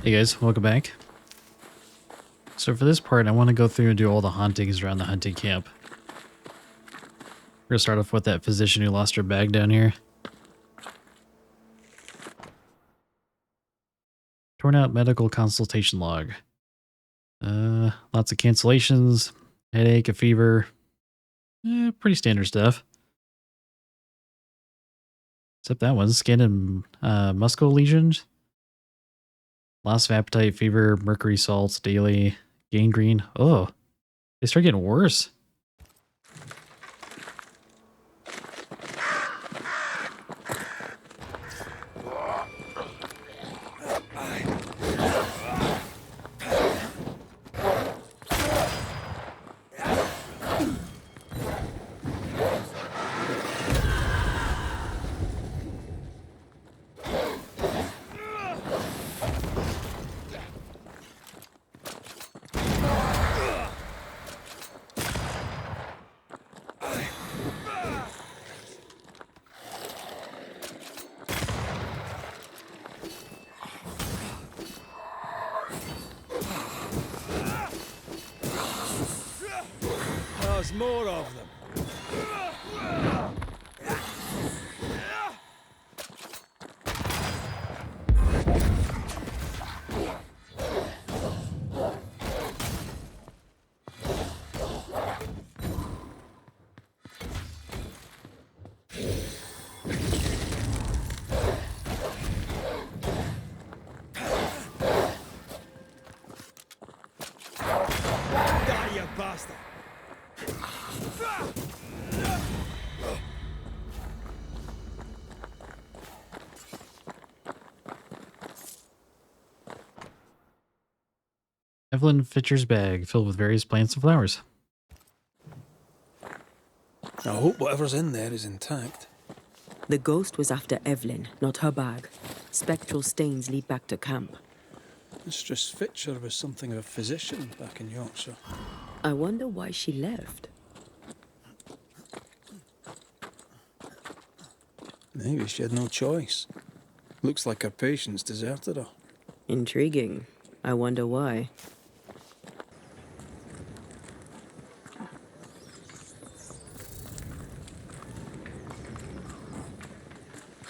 Hey guys, welcome back. So for this part, I want to go through and do all the hauntings around the hunting camp. We're going to start off with that physician who lost her bag down here. Torn out medical consultation log. Lots of cancellations, headache, a fever. Pretty standard stuff. Except that one, skin and muscle lesions. Loss of appetite, fever, mercury salts, daily, gangrene. Oh, they start getting worse. There's more of them. Die, you bastard! Evelyn Fitcher's bag filled with various plants and flowers. I hope whatever's in there is intact. The ghost was after Evelyn, not her bag. Spectral stains lead back to camp. Mistress Fitcher was something of a physician back in Yorkshire. I wonder why she left. Maybe she had no choice. Looks like her patients deserted her. Intriguing. I wonder why.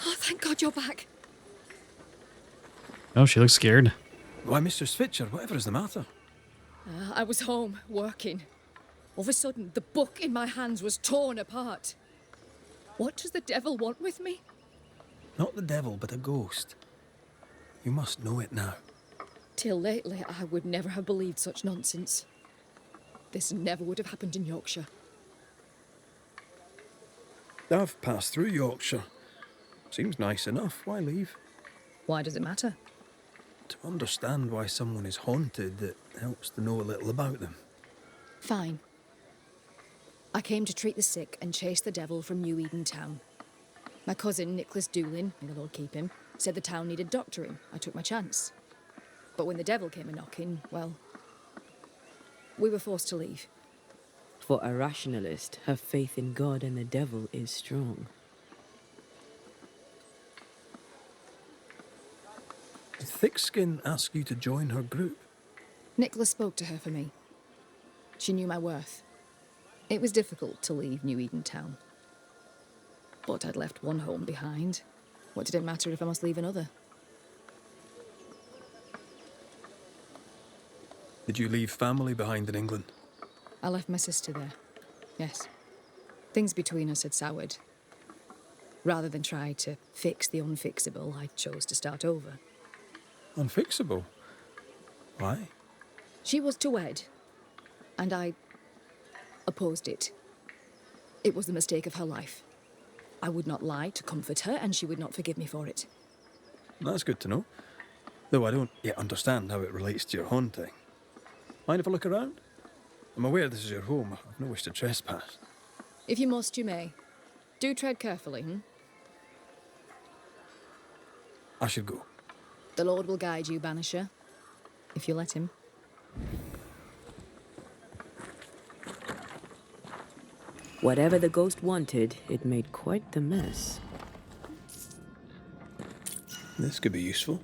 Oh, thank God you're back. Oh, she looks scared. Why, Mistress Fitcher, whatever is the matter? I was home, working. All of a sudden, the book in my hands was torn apart. What does the devil want with me? Not the devil, but a ghost. You must know it now. Till lately, I would never have believed such nonsense. This never would have happened in Yorkshire. I've passed through Yorkshire. Seems nice enough. Why leave? Why does it matter? To understand why someone is haunted, it helps to know a little about them. Fine. I came to treat the sick and chase the devil from New Eden town. My cousin, Nicholas Doolin, may the Lord keep him, said the town needed doctoring. I took my chance. But when the devil came a-knocking, well, we were forced to leave. For a rationalist, her faith in God and the devil is strong. Did Thickskin ask you to join her group? Nicholas spoke to her for me. She knew my worth. It was difficult to leave New Eden town. But I'd left one home behind. What did it matter if I must leave another? Did you leave family behind in England? I left my sister there. Yes. Things between us had soured. Rather than try to fix the unfixable, I chose to start over. Unfixable? Why? She was to wed, and I opposed it. It was the mistake of her life. I would not lie to comfort her, and she would not forgive me for it. That's good to know. Though I don't yet understand how it relates to your haunting. Mind if I look around? I'm aware this is your home. I've no wish to trespass. If you must, you may. Do tread carefully, I should go. The Lord will guide you, Banisher, if you let him. Whatever the ghost wanted, it made quite the mess. This could be useful.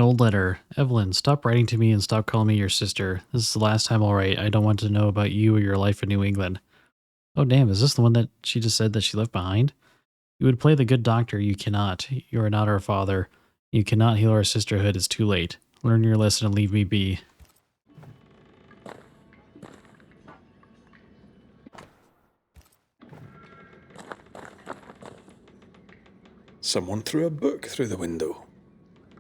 An old letter. Evelyn, stop writing to me and stop calling me your sister. This is the last time I'll write. I don't want to know about you or your life in New England. Oh, damn. Is this the one that she just said that she left behind? You would play the good doctor. You cannot. You are not our father. You cannot heal our sisterhood. It's too late. Learn your lesson and leave me be. Someone threw a book through the window.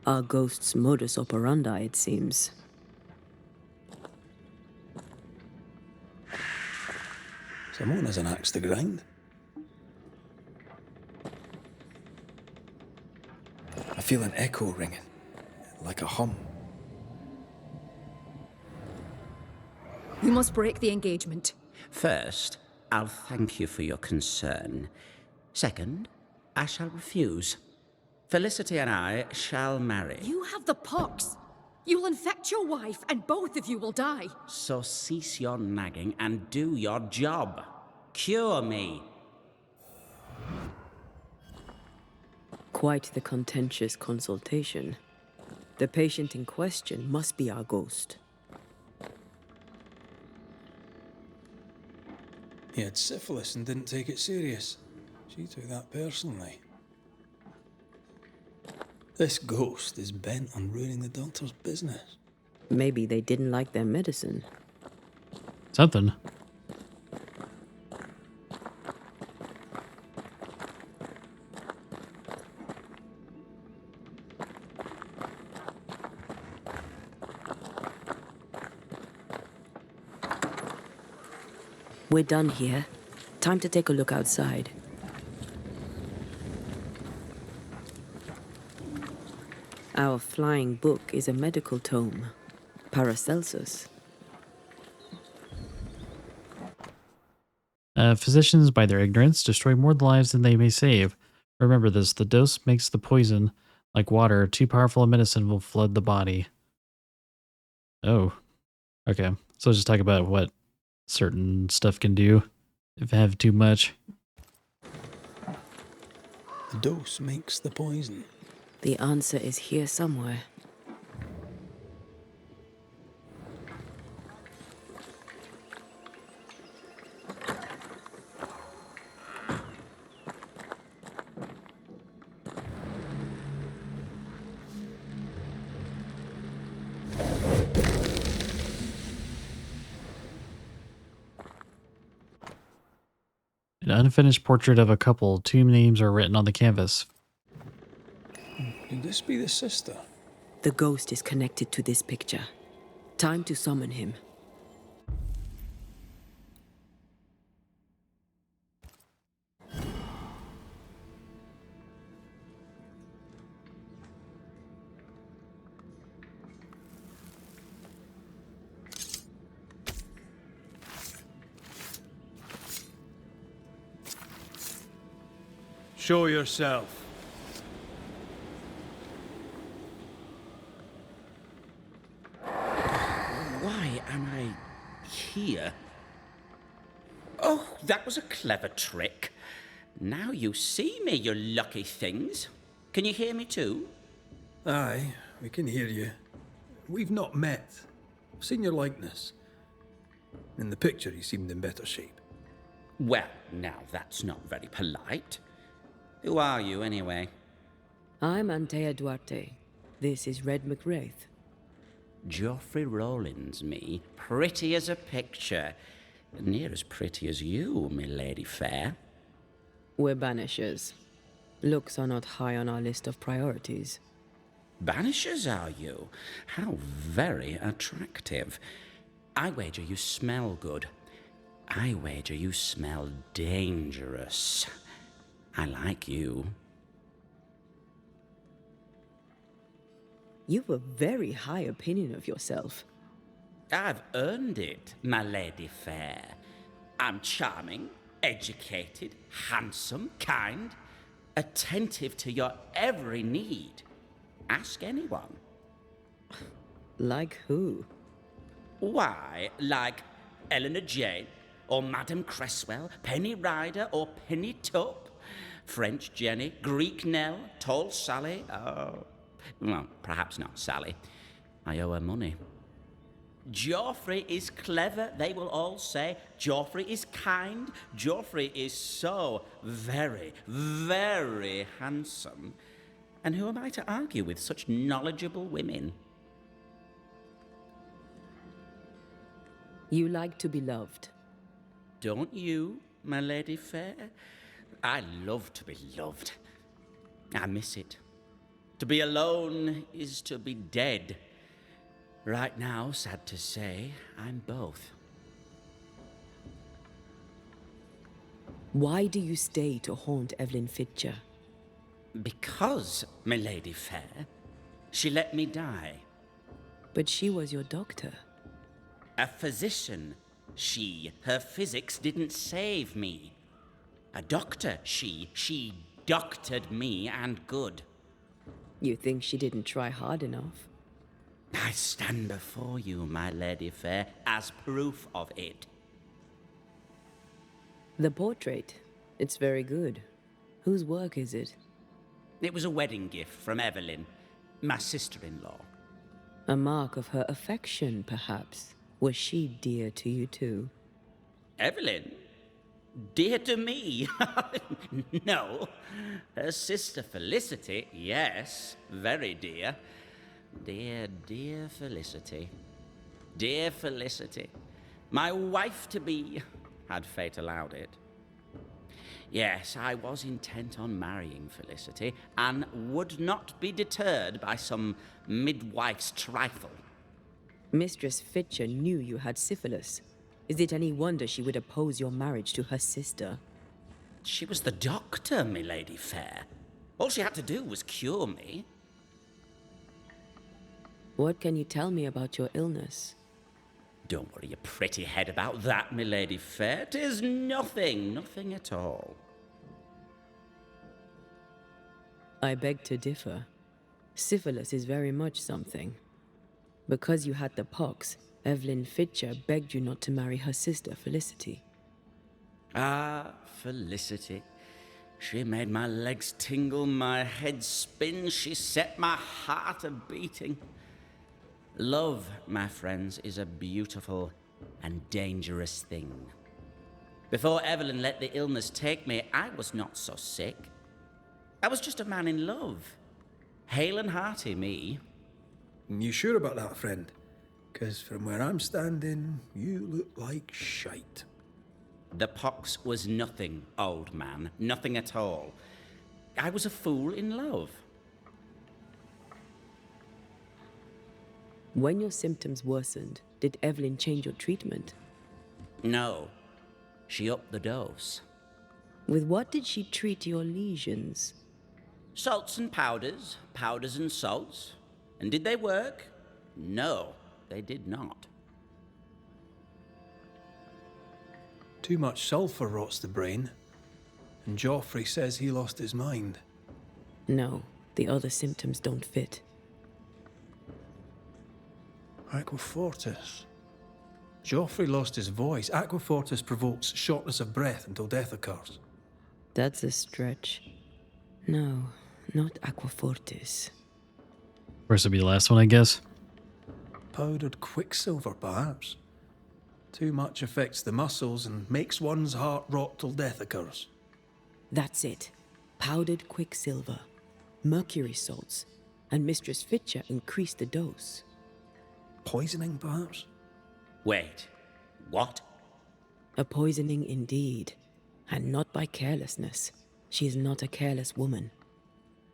Our ghost's modus operandi, it seems. Someone has an axe to grind. I feel an echo ringing, like a hum. We must break the engagement. First, I'll thank you for your concern. Second, I shall refuse. Felicity and I shall marry. You have the pox. You'll infect your wife, and both of you will die. So cease your nagging and do your job. Cure me. Quite the contentious consultation. The patient in question must be our ghost. He had syphilis and didn't take it serious. She took that personally. This ghost is bent on ruining the doctor's business. Maybe they didn't like their medicine. Something. We're done here. Time to take a look outside. Our flying book is a medical tome. Paracelsus. Physicians, by their ignorance, destroy more lives than they may save. Remember this, the dose makes the poison like water. Too powerful a medicine will flood the body. Oh, okay. So let's just talk about what certain stuff can do if I have too much. The dose makes the poison. The answer is here somewhere. An unfinished portrait of a couple. Two names are written on the canvas. Could this be the sister? The ghost is connected to this picture. Time to summon him. Show yourself. Why am I here? Oh, that was a clever trick. Now you see me, you lucky things. Can you hear me too? Aye, we can hear you. We've not met. I've seen your likeness. In the picture, you seemed in better shape. Well, now that's not very polite. Who are you, anyway? I'm Antea Duarte. This is Red McWraith. Geoffrey Rollins, me. Pretty as a picture. Near as pretty as you, me lady fair. We're Banishers. Looks are not high on our list of priorities. Banishers, are you? How very attractive. I wager you smell good. I wager you smell dangerous. I like you. You've a very high opinion of yourself. I've earned it, my lady fair. I'm charming, educated, handsome, kind, attentive to your every need. Ask anyone. Like who? Why, like Eleanor Jane, or Madame Cresswell, Penny Ryder, or Penny Tup, French Jenny, Greek Nell, Tall Sally, oh, Well, perhaps not Sally. I owe her money. Joffrey is clever, they will all say. Joffrey is kind. Joffrey is so very, very handsome. And who am I to argue with such knowledgeable women? You like to be loved. Don't you, my lady fair? I love to be loved. I miss it. To be alone is to be dead. Right now, sad to say, I'm both. Why do you stay to haunt Evelyn Fitcher? Because, my lady fair, she let me die. But she was your doctor. A physician, she. Her physics didn't save me. A doctor, she doctored me and good. You think she didn't try hard enough? I stand before you, my lady fair, as proof of it. The portrait. It's very good. Whose work is it? It was a wedding gift from Evelyn, my sister-in-law. A mark of her affection, perhaps. Was she dear to you too? Evelyn? Dear to me? No. Her sister Felicity, yes, very dear. Dear, dear Felicity. Dear Felicity. My wife-to-be, had fate allowed it. Yes, I was intent on marrying Felicity, and would not be deterred by some midwife's trifle. Mistress Fitcher knew you had syphilis. Is it any wonder she would oppose your marriage to her sister? She was the doctor, my lady fair. All she had to do was cure me. What can you tell me about your illness? Don't worry your pretty head about that, my lady fair. 'Tis nothing, nothing at all. I beg to differ. Syphilis is very much something. Because you had the pox, Evelyn Fitcher begged you not to marry her sister, Felicity. Ah, Felicity. She made my legs tingle, my head spin. She set my heart a-beating. Love, my friends, is a beautiful and dangerous thing. Before Evelyn let the illness take me, I was not so sick. I was just a man in love. Hale and hearty, me. You sure about that, friend? 'Cause from where I'm standing, you look like shite. The pox was nothing, old man. Nothing at all. I was a fool in love. When your symptoms worsened, did Evelyn change your treatment? No. She upped the dose. With what did she treat your lesions? Salts and powders, powders and salts. And did they work? No, they did not. Too much sulfur rots the brain. And Joffrey says he lost his mind. No, the other symptoms don't fit. Aquafortis. Joffrey lost his voice. Aquafortis provokes shortness of breath until death occurs. That's a stretch. No, not Aquafortis. First will be the last one, I guess. Powdered quicksilver, perhaps. Too much affects the muscles and makes one's heart rot till death occurs. That's it. Powdered quicksilver, mercury salts, and Mistress Fitcher increased the dose. Poisoning, perhaps? Wait, what? A poisoning indeed, and not by carelessness. She is not a careless woman.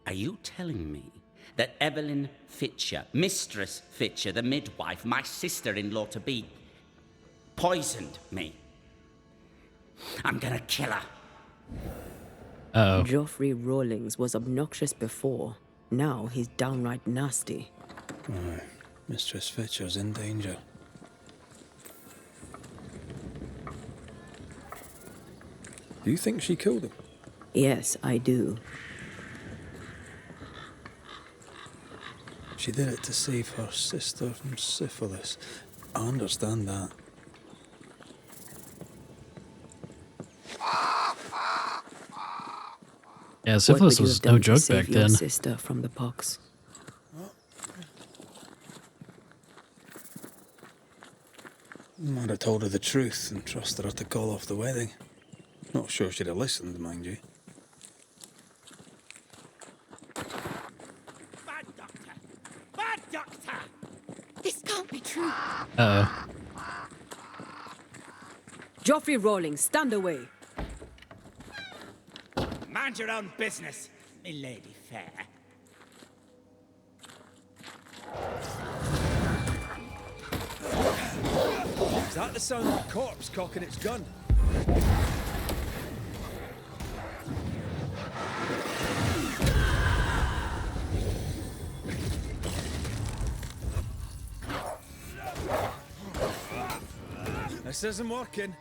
Are you telling me that Evelyn Fitcher, Mistress Fitcher, the midwife, my sister-in-law to be, poisoned me? I'm gonna kill her. Uh-oh. Joffrey Rawlings was obnoxious before. Now he's downright nasty. Aye, Mistress Fitcher's in danger. Do you think she killed him? Yes, I do. She did it to save her sister from syphilis. I understand that. Yeah, What syphilis would you was have done no to joke save back your then. sister from the pox? told her the truth and trusted her to call off the wedding. Not sure she'd have listened, mind you. Bad doctor! Bad doctor! This can't be true. Uh-oh. Joffrey Rawlings, stand away. Mind your own business, me lady fair. Is that the sound of a corpse cocking its gun? This isn't working.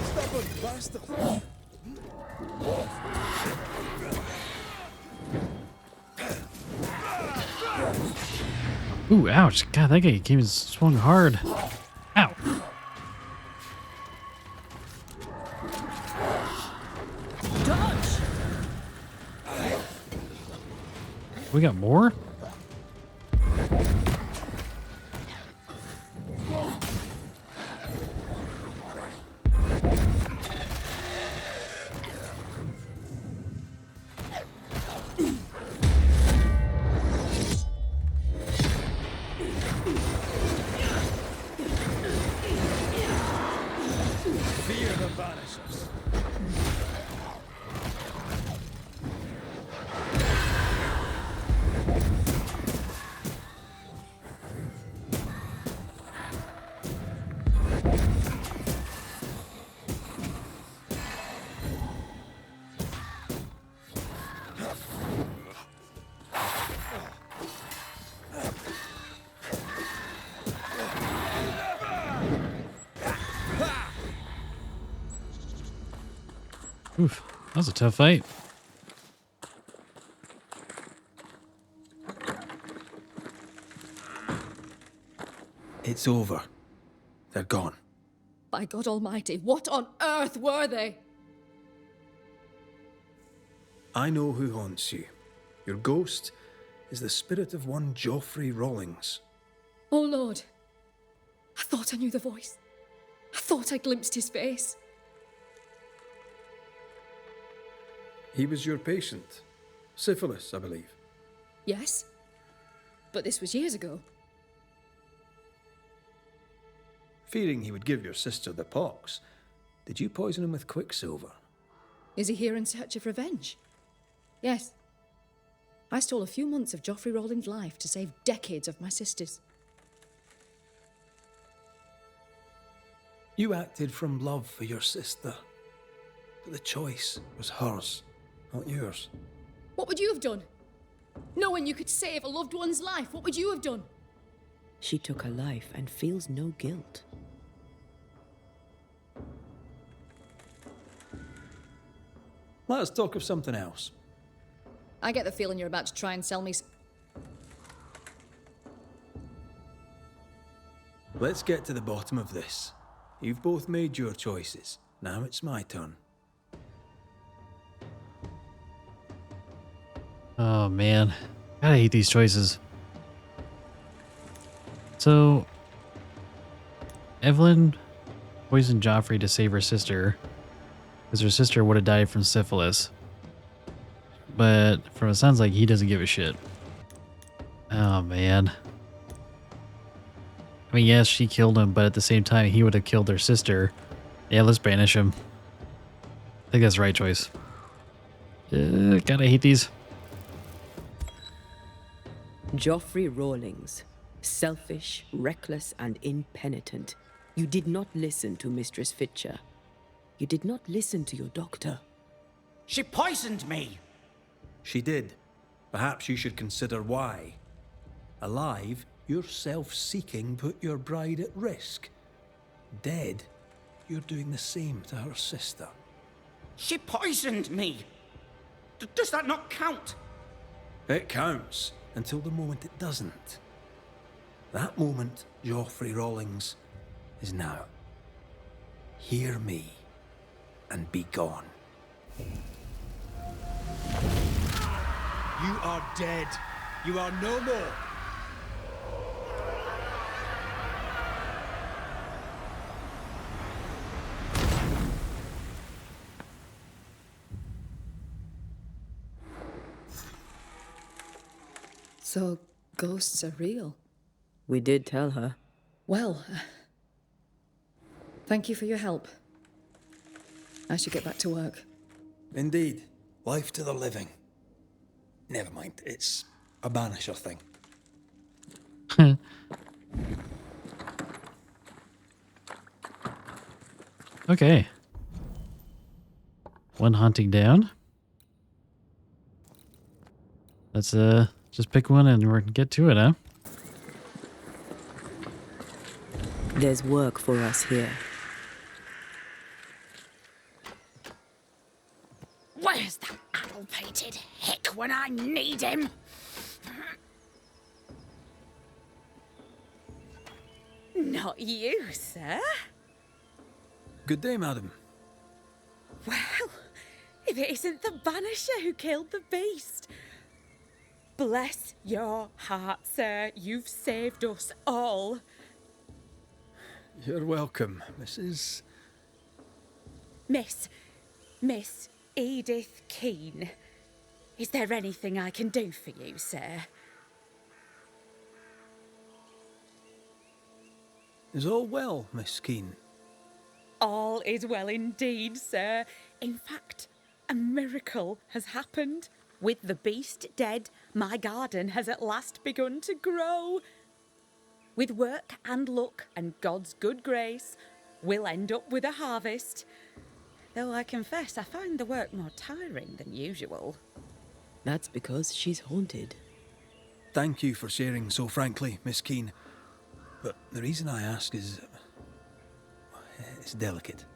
Stubborn bastard. Ooh, ouch. God, that guy came and swung hard. Ow. Dodge! We got more? Fear the Banishers. Oof, that was a tough fight. It's over. They're gone. By God Almighty, what on earth were they? I know who haunts you. Your ghost is the spirit of one Joffrey Rawlings. Oh Lord. I thought I knew the voice. I thought I glimpsed his face. He was your patient. Syphilis, I believe. Yes. But this was years ago. Fearing he would give your sister the pox, did you poison him with quicksilver? Is he here in search of revenge? Yes. I stole a few months of Joffrey Rawlings' life to save decades of my sister's. You acted from love for your sister. But the choice was hers, not yours. What would you have done? Knowing you could save a loved one's life, what would you have done? She took her life and feels no guilt. Let us talk of something else. I get the feeling you're about to try and sell me. Let's get to the bottom of this. You've both made your choices. Now it's my turn. Oh man, I hate these choices. So, Evelyn poisoned Joffrey to save her sister, because her sister would have died from syphilis. But from it sounds like he doesn't give a shit. Oh man. I mean, yes, she killed him, but at the same time, he would have killed her sister. Yeah, let's banish him. I think that's the right choice. God, I hate these. Joffrey Rawlings, selfish, reckless, and impenitent. You did not listen to Mistress Fitcher. You did not listen to your doctor. She poisoned me! She did. Perhaps you should consider why. Alive, your self-seeking put your bride at risk. Dead, you're doing the same to her sister. She poisoned me! Does that not count? It counts until the moment it doesn't. That moment, Joffrey Rawlings, is now. Hear me and be gone. You are dead. You are no more. So, ghosts are real? We did tell her. Well, thank you for your help. I should get back to work. Indeed. Life to the living. Never mind. It's a Banisher thing. Okay. One hunting down. Let's just pick one and we're get to it, huh? There's work for us here. Where's that addle-pated hick when I need him? Not you, sir. Good day, madam. Well, if it isn't the Banisher who killed the beast. Bless your heart, sir. You've saved us all. You're welcome, Mrs. Miss Edith Keene. Is there anything I can do for you, sir? Is all well, Miss Keene? All is well indeed, sir. In fact, a miracle has happened. With the beast dead, my garden has at last begun to grow. With work and luck and God's good grace, we'll end up with a harvest. Though I confess I find the work more tiring than usual. That's because she's haunted. Thank you for sharing so frankly, Miss Keene. But the reason I ask is... it's delicate.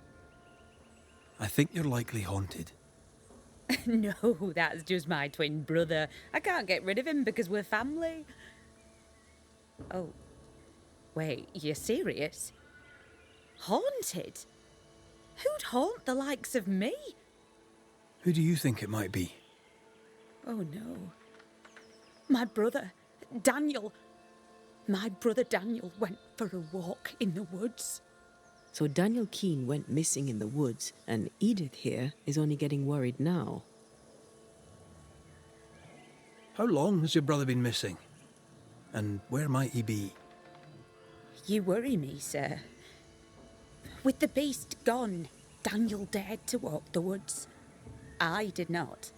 I think you're likely haunted. No, that's just my twin brother. I can't get rid of him because we're family. Oh, wait, you're serious? Haunted? Who'd haunt the likes of me? Who do you think it might be? Oh no. My brother, Daniel. My brother Daniel went for a walk in the woods. So Daniel Keene went missing in the woods, and Edith here is only getting worried now. How long has your brother been missing? And where might he be? You worry me, sir. With the beast gone, Daniel dared to walk the woods. I did not.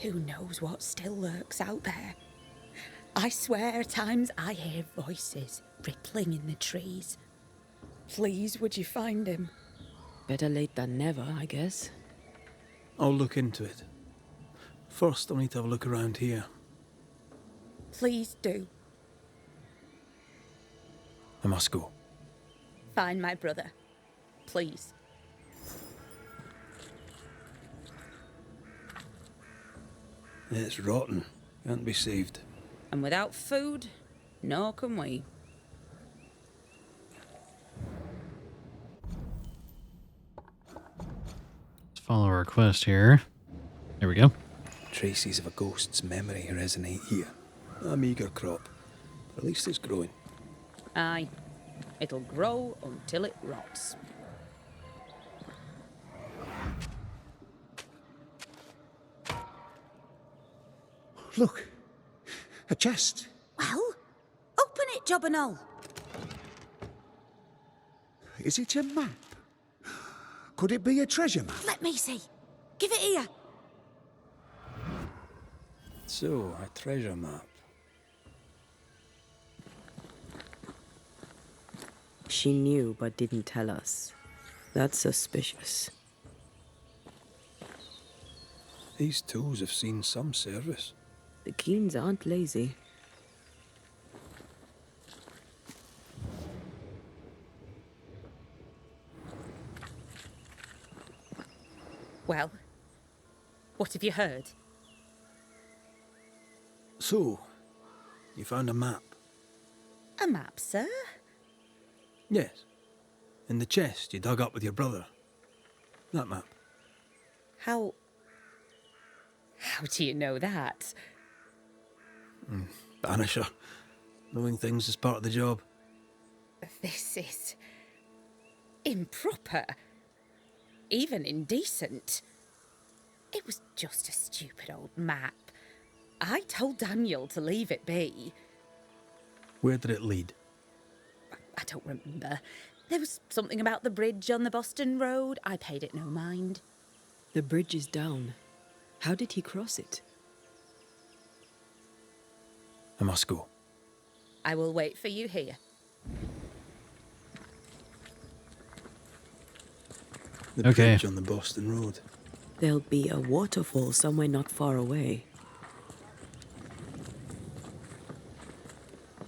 Who knows what still lurks out there? I swear at times I hear voices rippling in the trees. Please, would you find him? Better late than never, I guess. I'll look into it. First, I'll need to have a look around here. Please do. I must go. Find my brother. Please. It's rotten. Can't be saved. And without food, nor can we. Let's follow our quest here. There we go. Traces of a ghost's memory resonate here. A meagre crop, but at least it's growing. Aye. It'll grow until it rots. Look, a chest. Well, open it, Job and all. Is it a map? Could it be a treasure map? Let me see. Give it here. So, a treasure map. She knew but didn't tell us. That's suspicious. These tools have seen some service. The Keenes aren't lazy. Well, what have you heard? So, you found a map? A map, sir? Yes. In the chest you dug up with your brother. That map. How do you know that? Banisher. Knowing things is part of the job. This is improper. Even indecent. It was just a stupid old map. I told Daniel to leave it be. Where did it lead? I don't remember. There was something about the bridge on the Boston Road. I paid it no mind. The bridge is down. How did he cross it? I must go. I will wait for you here. The Okay. bridge on the Boston Road. There'll be a waterfall somewhere not far away.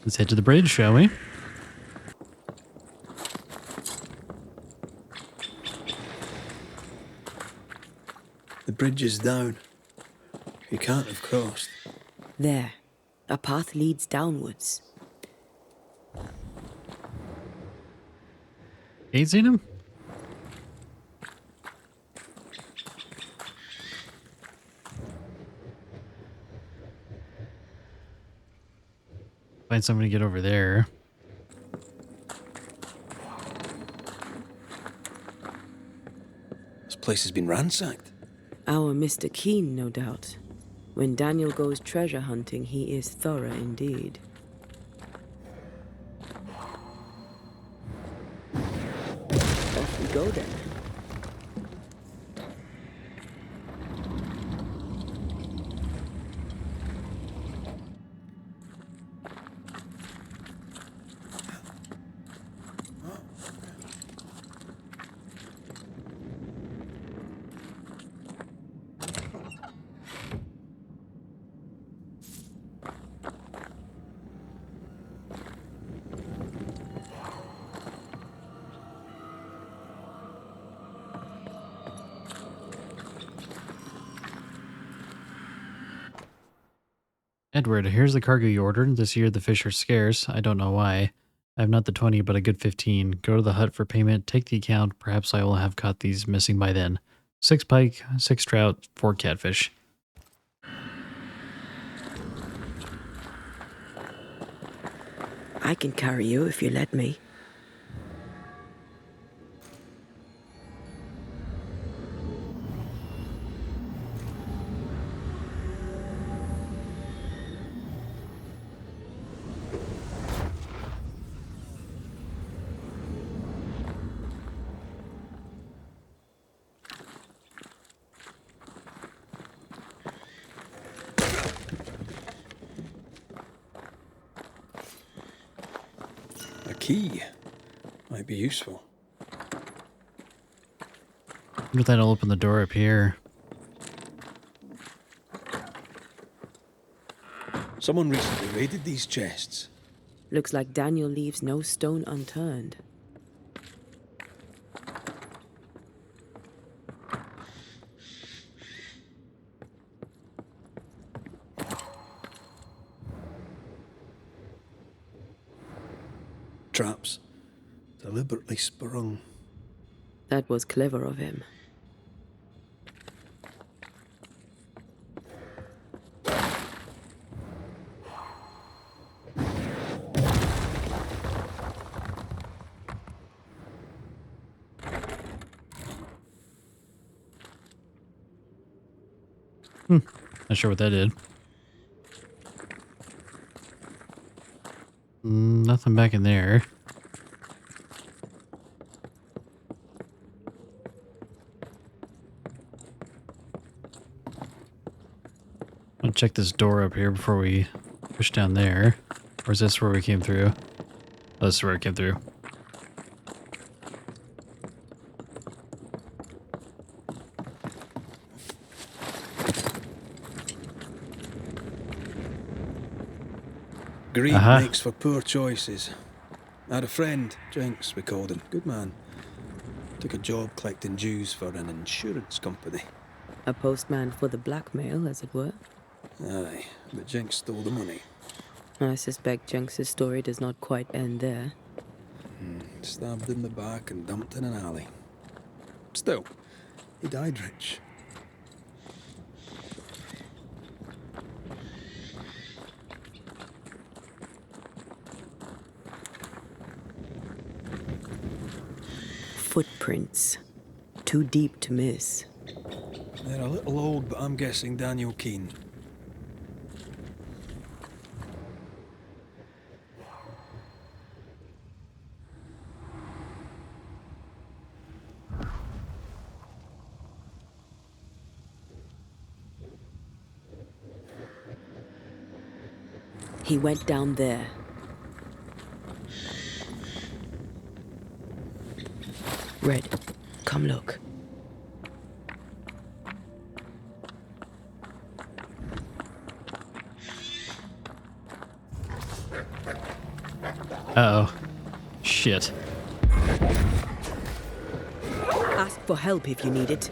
Let's head to the bridge, shall we? The bridge is down. You can't have crossed. There. A path leads downwards. Ain't seen him? Find somebody to get over there. This place has been ransacked. Our Mr. Keen, no doubt. When Daniel goes treasure hunting, he is thorough indeed. Off we go then. Edward, here's the cargo you ordered. This year the fish are scarce. I don't know why. I have not the 20, but a good 15. Go to the hut for payment. Take the account. Perhaps I will have caught these missing by then. 6 pike, 6 trout, 4 catfish. I can carry you if you let me. A key. Might be useful. With that, I'll open the door up here. Someone recently raided these chests. Looks like Daniel leaves no stone unturned. Traps. Deliberately sprung. That was clever of him. Not sure what that did. Nothing back in there. I'll check this door up here before we push down there. Or is this where we came through? Oh, this is where we came through. Greed Uh-huh. makes for poor choices. I had a friend, Jenks, we called him. Good man. Took a job collecting dues for an insurance company. A postman for the blackmail, as it were. Aye, but Jenks stole the money. I suspect Jenks' story does not quite end there. Stabbed in the back and dumped in an alley. Still, he died rich. Footprints. Too deep to miss. They're a little old, but I'm guessing Daniel Keane. He went down there. Red, come look. Uh-oh. Shit. Ask for help if you need it.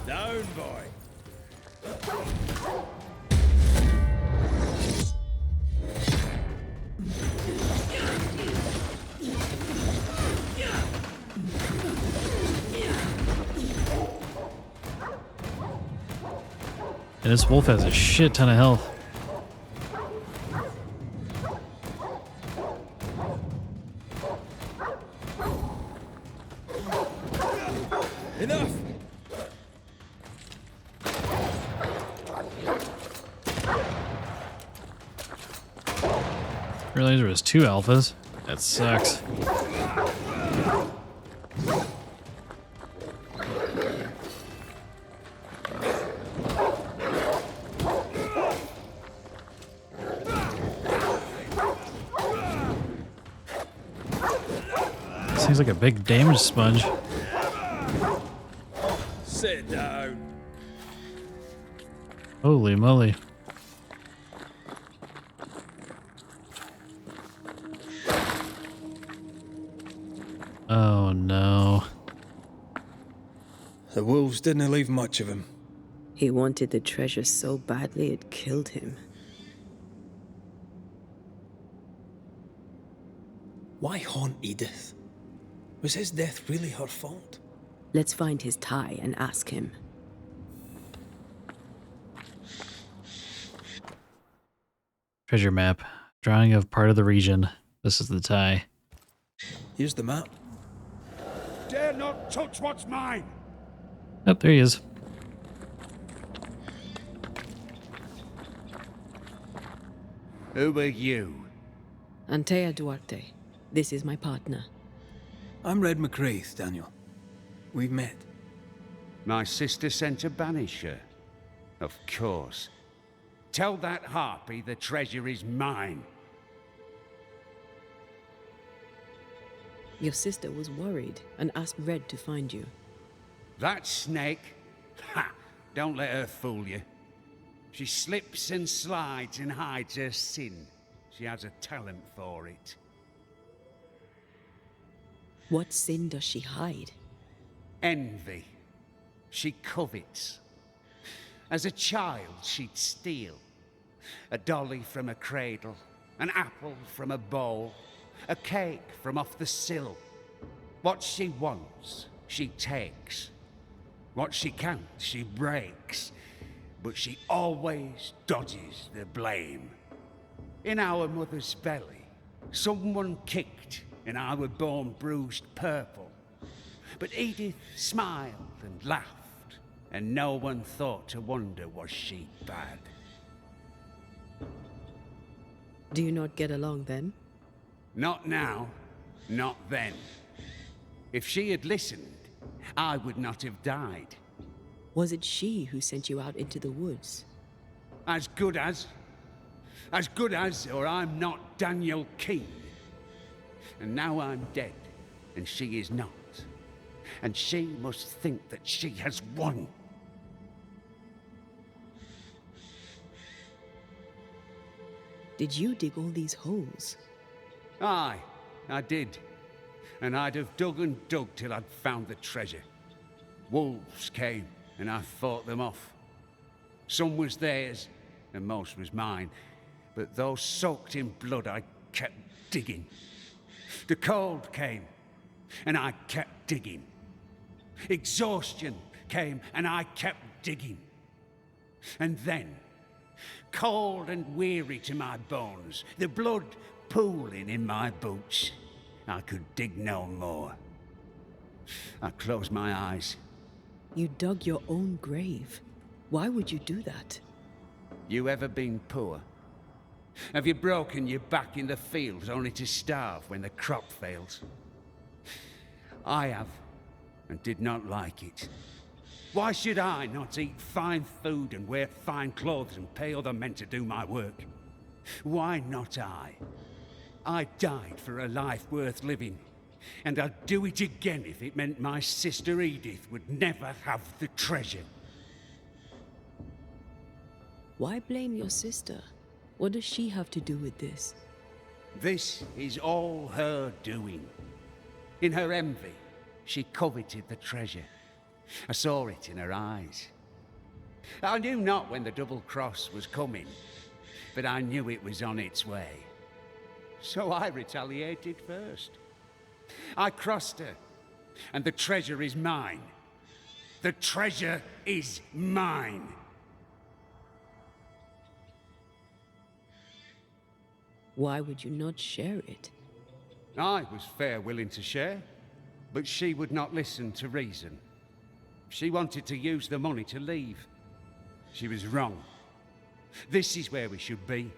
Down, boy. And this wolf has a shit ton of health. Enough! Realized there was 2 alphas. That sucks. Seems like a big damage sponge. Sit down. Holy moly. Oh no. The wolves didn't leave much of him. He wanted the treasure so badly it killed him. Why haunt Edith? Was his death really her fault? Let's find his tie and ask him. Treasure map. Drawing of part of the region. This is the tie. Here's the map. Dare not touch what's mine! Oh, there he is. Who are you? Antea Duarte. This is my partner. I'm Red McCraith, Daniel. We've met. My sister sent a banisher. Of course. Tell that harpy the treasure is mine. Your sister was worried and asked Red to find you. That snake? Ha! Don't let her fool you. She slips and slides and hides her sin. She has a talent for it. What sin does she hide? Envy. She covets. As a child, she'd steal. A dolly from a cradle, an apple from a bowl, a cake from off the sill. What she wants, she takes. What she can't, she breaks. But she always dodges the blame. In our mother's belly, someone kicked and I were born bruised purple. But Edith smiled and laughed, and no one thought to wonder was she bad. Do you not get along then? Not now, not then. If she had listened, I would not have died. Was it she who sent you out into the woods? As good as, or I'm not Daniel Keane. And now I'm dead, and she is not. And she must think that she has won. Did you dig all these holes? Aye, I did. And I'd have dug and dug till I'd found the treasure. Wolves came, and I fought them off. Some was theirs, and most was mine. But though soaked in blood, I kept digging. The cold came, and I kept digging. Exhaustion came and I kept digging. And then, cold and weary to my bones, the blood pooling in my boots, I could dig no more. I closed my eyes. You dug your own grave. Why would you do that? You ever been poor? Have you broken your back in the fields only to starve when the crop fails? I have, and did not like it. Why should I not eat fine food and wear fine clothes and pay other men to do my work? Why not I? I died for a life worth living, and I'd do it again if it meant my sister Edith would never have the treasure. Why blame your sister? What does she have to do with this? This is all her doing. In her envy, she coveted the treasure. I saw it in her eyes. I knew not when the double cross was coming, but I knew it was on its way. So I retaliated first. I crossed her, and the treasure is mine. The treasure is mine. Why would you not share it? I was fair willing to share, but she would not listen to reason. She wanted to use the money to leave. She was wrong. This is where we should be.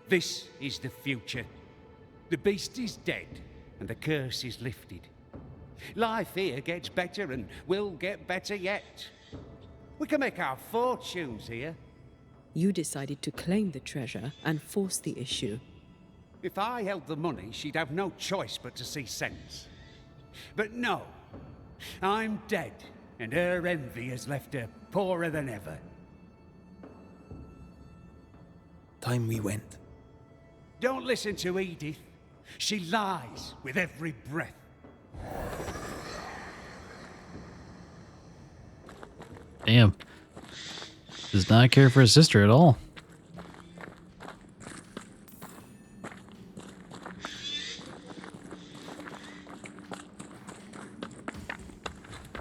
This is the future. The beast is dead, and the curse is lifted. Life here gets better and will get better yet. We can make our fortunes here. You decided to claim the treasure and force the issue. If I held the money, she'd have no choice but to see sense. But no, I'm dead, and her envy has left her poorer than ever. Time we went. Don't listen to Edith. She lies with every breath. Damn. Does not care for his sister at all.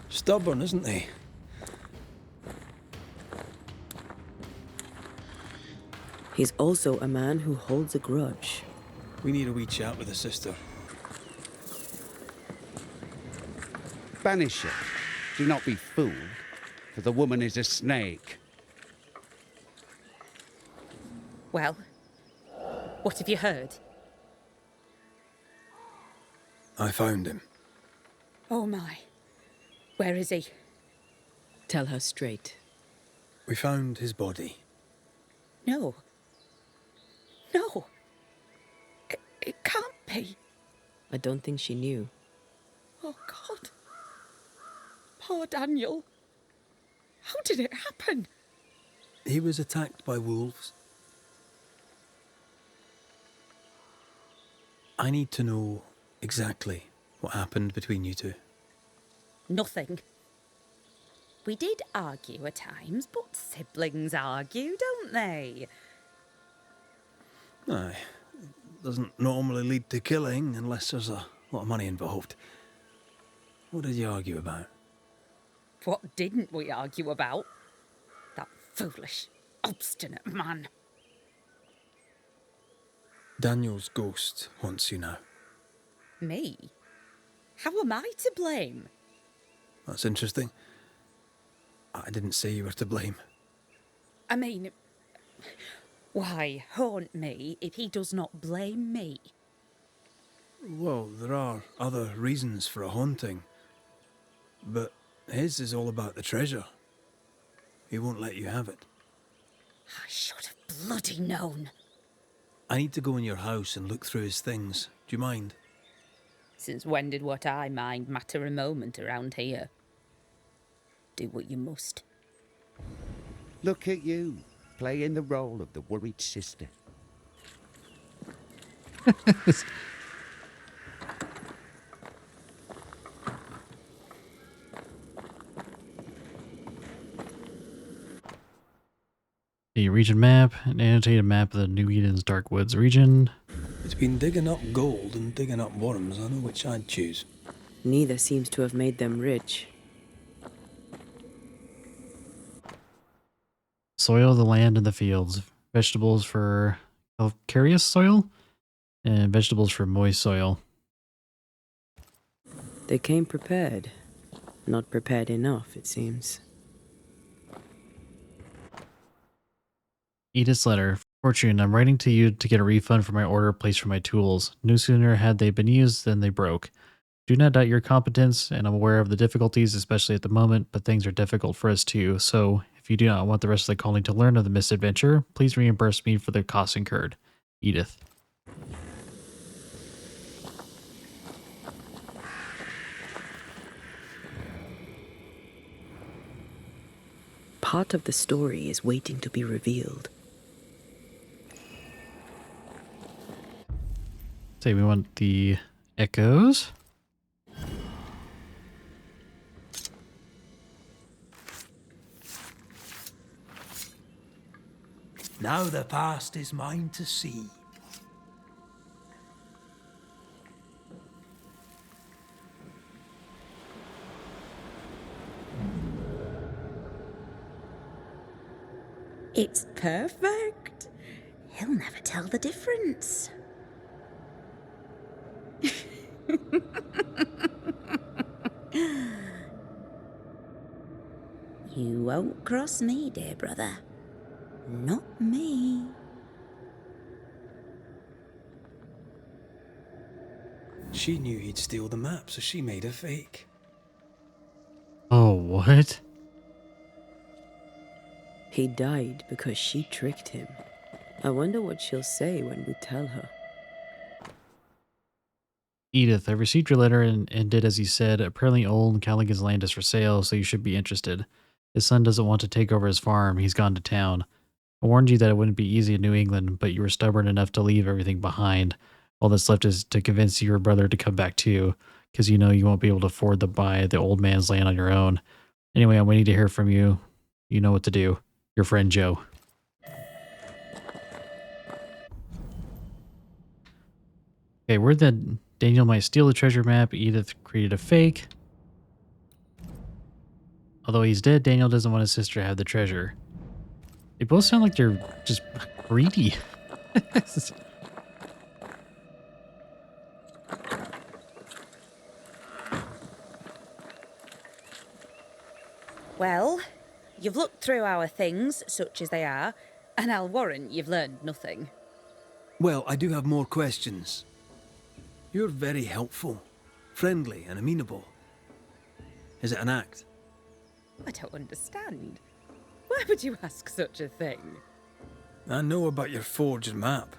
Stubborn, isn't he? He's also a man who holds a grudge. We need a wee chat with the sister. Banisher, do not be fooled, for the woman is a snake. Well, what have you heard? I found him. Oh my. Where is he? Tell her straight. We found his body. No. No. It can't be. I don't think she knew. Oh, God. Poor Daniel. How did it happen? He was attacked by wolves. I need to know exactly what happened between you two. Nothing. We did argue at times, but siblings argue, don't they? Aye. Doesn't normally lead to killing unless there's a lot of money involved. What did you argue about? What didn't we argue about? That foolish, obstinate man. Daniel's ghost wants you now. Me? How am I to blame? That's interesting. I didn't say you were to blame. I mean, why haunt me if he does not blame me? Well, there are other reasons for a haunting. But his is all about the treasure. He won't let you have it. I should have bloody known. I need to go in your house and look through his things. Do you mind? Since when did what I mind matter a moment around here? Do what you must. Look at you, playing the role of the worried sister. A region map, an annotated map of the New Eden's Dark Woods region. Between digging up gold and digging up worms, I know which I'd choose. Neither seems to have made them rich. soil, the land, and the fields. Vegetables for calcareous soil, and vegetables for moist soil. They came prepared. Not prepared enough, it seems. Edith's letter. Fortune, I'm writing to you to get a refund for my order placed for my tools. No sooner had they been used than they broke. Do not doubt your competence, and I'm aware of the difficulties, especially at the moment, but things are difficult for us too. So, if you do not want the rest of the colony to learn of the misadventure, please reimburse me for the costs incurred. Edith. Part of the story is waiting to be revealed. Say we want the echoes. Now the past is mine to see. It's perfect. He'll never tell the difference. You won't cross me, dear brother. Not me. She knew he'd steal the map, so she made a fake. Oh, what? He died because she tricked him. I wonder what she'll say when we tell her. Edith, I received your letter and did as you said. Apparently old Callaghan's land is for sale, so you should be interested. His son doesn't want to take over his farm. He's gone to town. I warned you that it wouldn't be easy in New England, but you were stubborn enough to leave everything behind. All that's left is to convince your brother to come back too, because you know you won't be able to afford to buy the old man's land on your own. Anyway, I'm waiting to hear from you. You know what to do. Your friend Joe. Okay, word that Daniel might steal the treasure map. Edith created a fake. Although he's dead, Daniel doesn't want his sister to have the treasure. They both sound like they're just greedy. Well, you've looked through our things, such as they are, and I'll warrant you've learned nothing. Well, I do have more questions. You're very helpful, friendly and amenable. Is it an act? I don't understand. Why would you ask such a thing? I know about your forged map.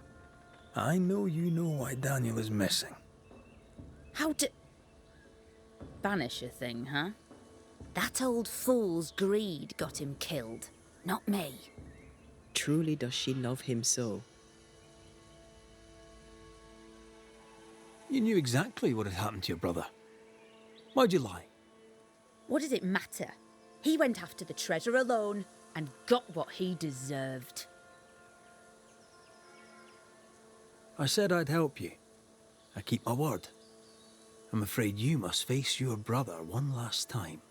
I know you know why Daniel is missing. Banisher thing, huh? That old fool's greed got him killed, not me. Truly does she love him so? You knew exactly what had happened to your brother. Why'd you lie? What does it matter? He went after the treasure alone and got what he deserved. I said I'd help you. I keep my word. I'm afraid you must face your brother one last time.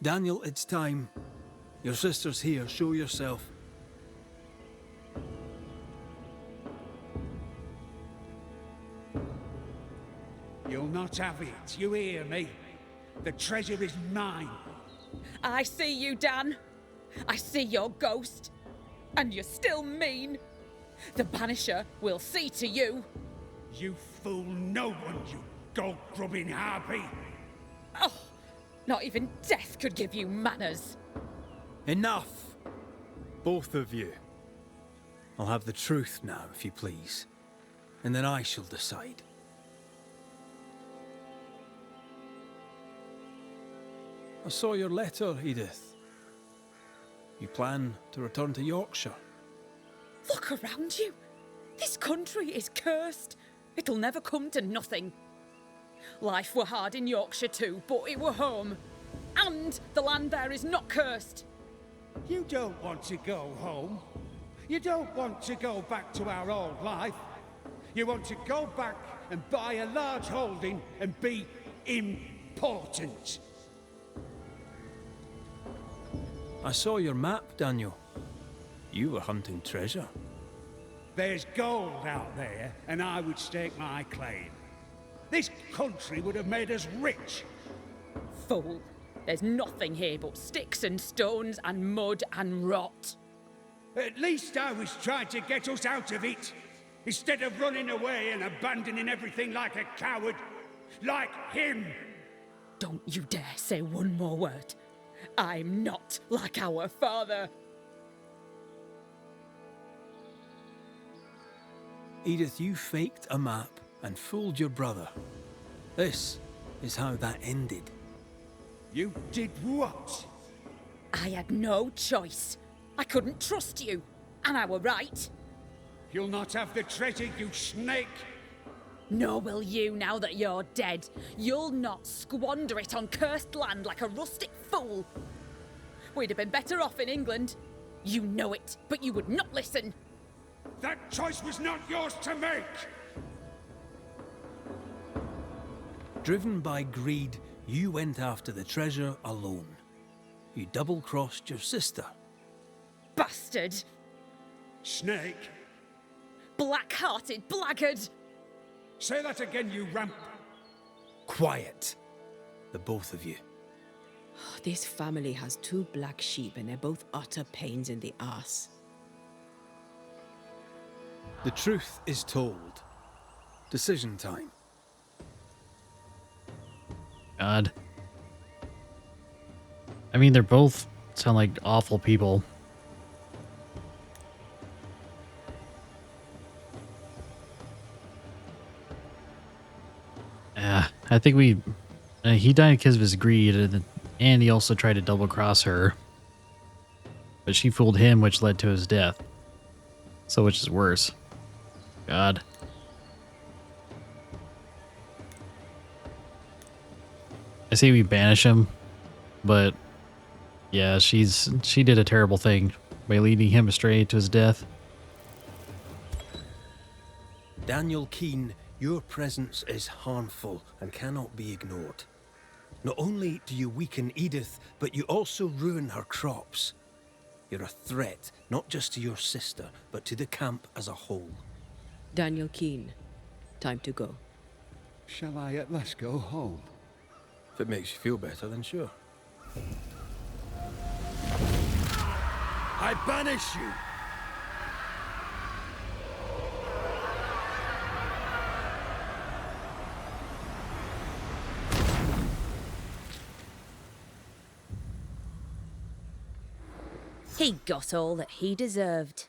Daniel, it's time. Your sister's here. Show yourself. You'll not have it. You hear me? The treasure is mine. I see you, Dan. I see your ghost. And you're still mean. The Banisher will see to you. You fool no one, you gold-grubbing harpy. Oh, not even death could give you manners. Enough! Both of you. I'll have the truth now, if you please. And then I shall decide. I saw your letter, Edith. You plan to return to Yorkshire. Look around you. This country is cursed. It'll never come to nothing. Life were hard in Yorkshire too, but it were home. And the land there is not cursed. You don't want to go home. You don't want to go back to our old life. You want to go back and buy a large holding and be important. I saw your map, Daniel. You were hunting treasure. There's gold out there, and I would stake my claim. This country would have made us rich. Fool. There's nothing here but sticks and stones and mud and rot. At least I was trying to get us out of it, instead of running away and abandoning everything like a coward, like him. Don't you dare say one more word. I'm not like our father. Edith, you faked a map and fooled your brother. This is how that ended. You did what? I had no choice. I couldn't trust you. And I were right. You'll not have the treasure, you snake! Nor will you now that you're dead. You'll not squander it on cursed land like a rustic fool. We'd have been better off in England. You know it, but you would not listen. That choice was not yours to make! Driven by greed, you went after the treasure alone. You double-crossed your sister. Bastard! Snake! Black-hearted blackguard! Say that again, you ramp! Quiet, the both of you. This family has two black sheep and they're both utter pains in the arse. The truth is told. Decision time. God. I mean, they're both sound like awful people. Yeah, I think he died because of his greed, and he also tried to double cross her. But she fooled him, which led to his death. So which is worse? God. I say we banish him, but yeah, she did a terrible thing by leading him astray to his death. Daniel Keane, your presence is harmful and cannot be ignored. Not only do you weaken Edith, but you also ruin her crops. You're a threat, not just to your sister, but to the camp as a whole. Daniel Keane, time to go. Shall I at last go home? If it makes you feel better, then sure. I banish you! He got all that he deserved.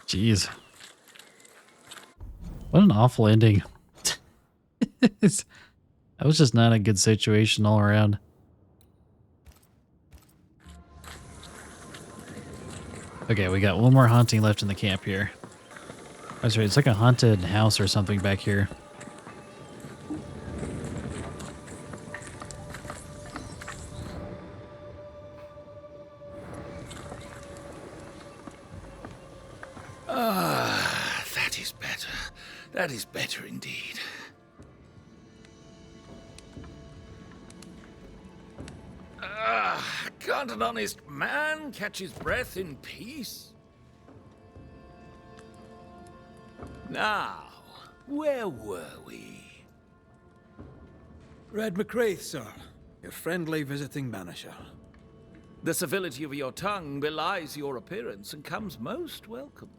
Jeez. What an awful ending. That was just not a good situation all around. Okay, we got one more haunting left in the camp here. That's right, it's like a haunted house or something back here. That is better. That is better indeed. Can't an honest man catch his breath in peace? Now, where were we? Red McCraith, sir. Your friendly visiting banisher. The civility of your tongue belies your appearance and comes most welcome.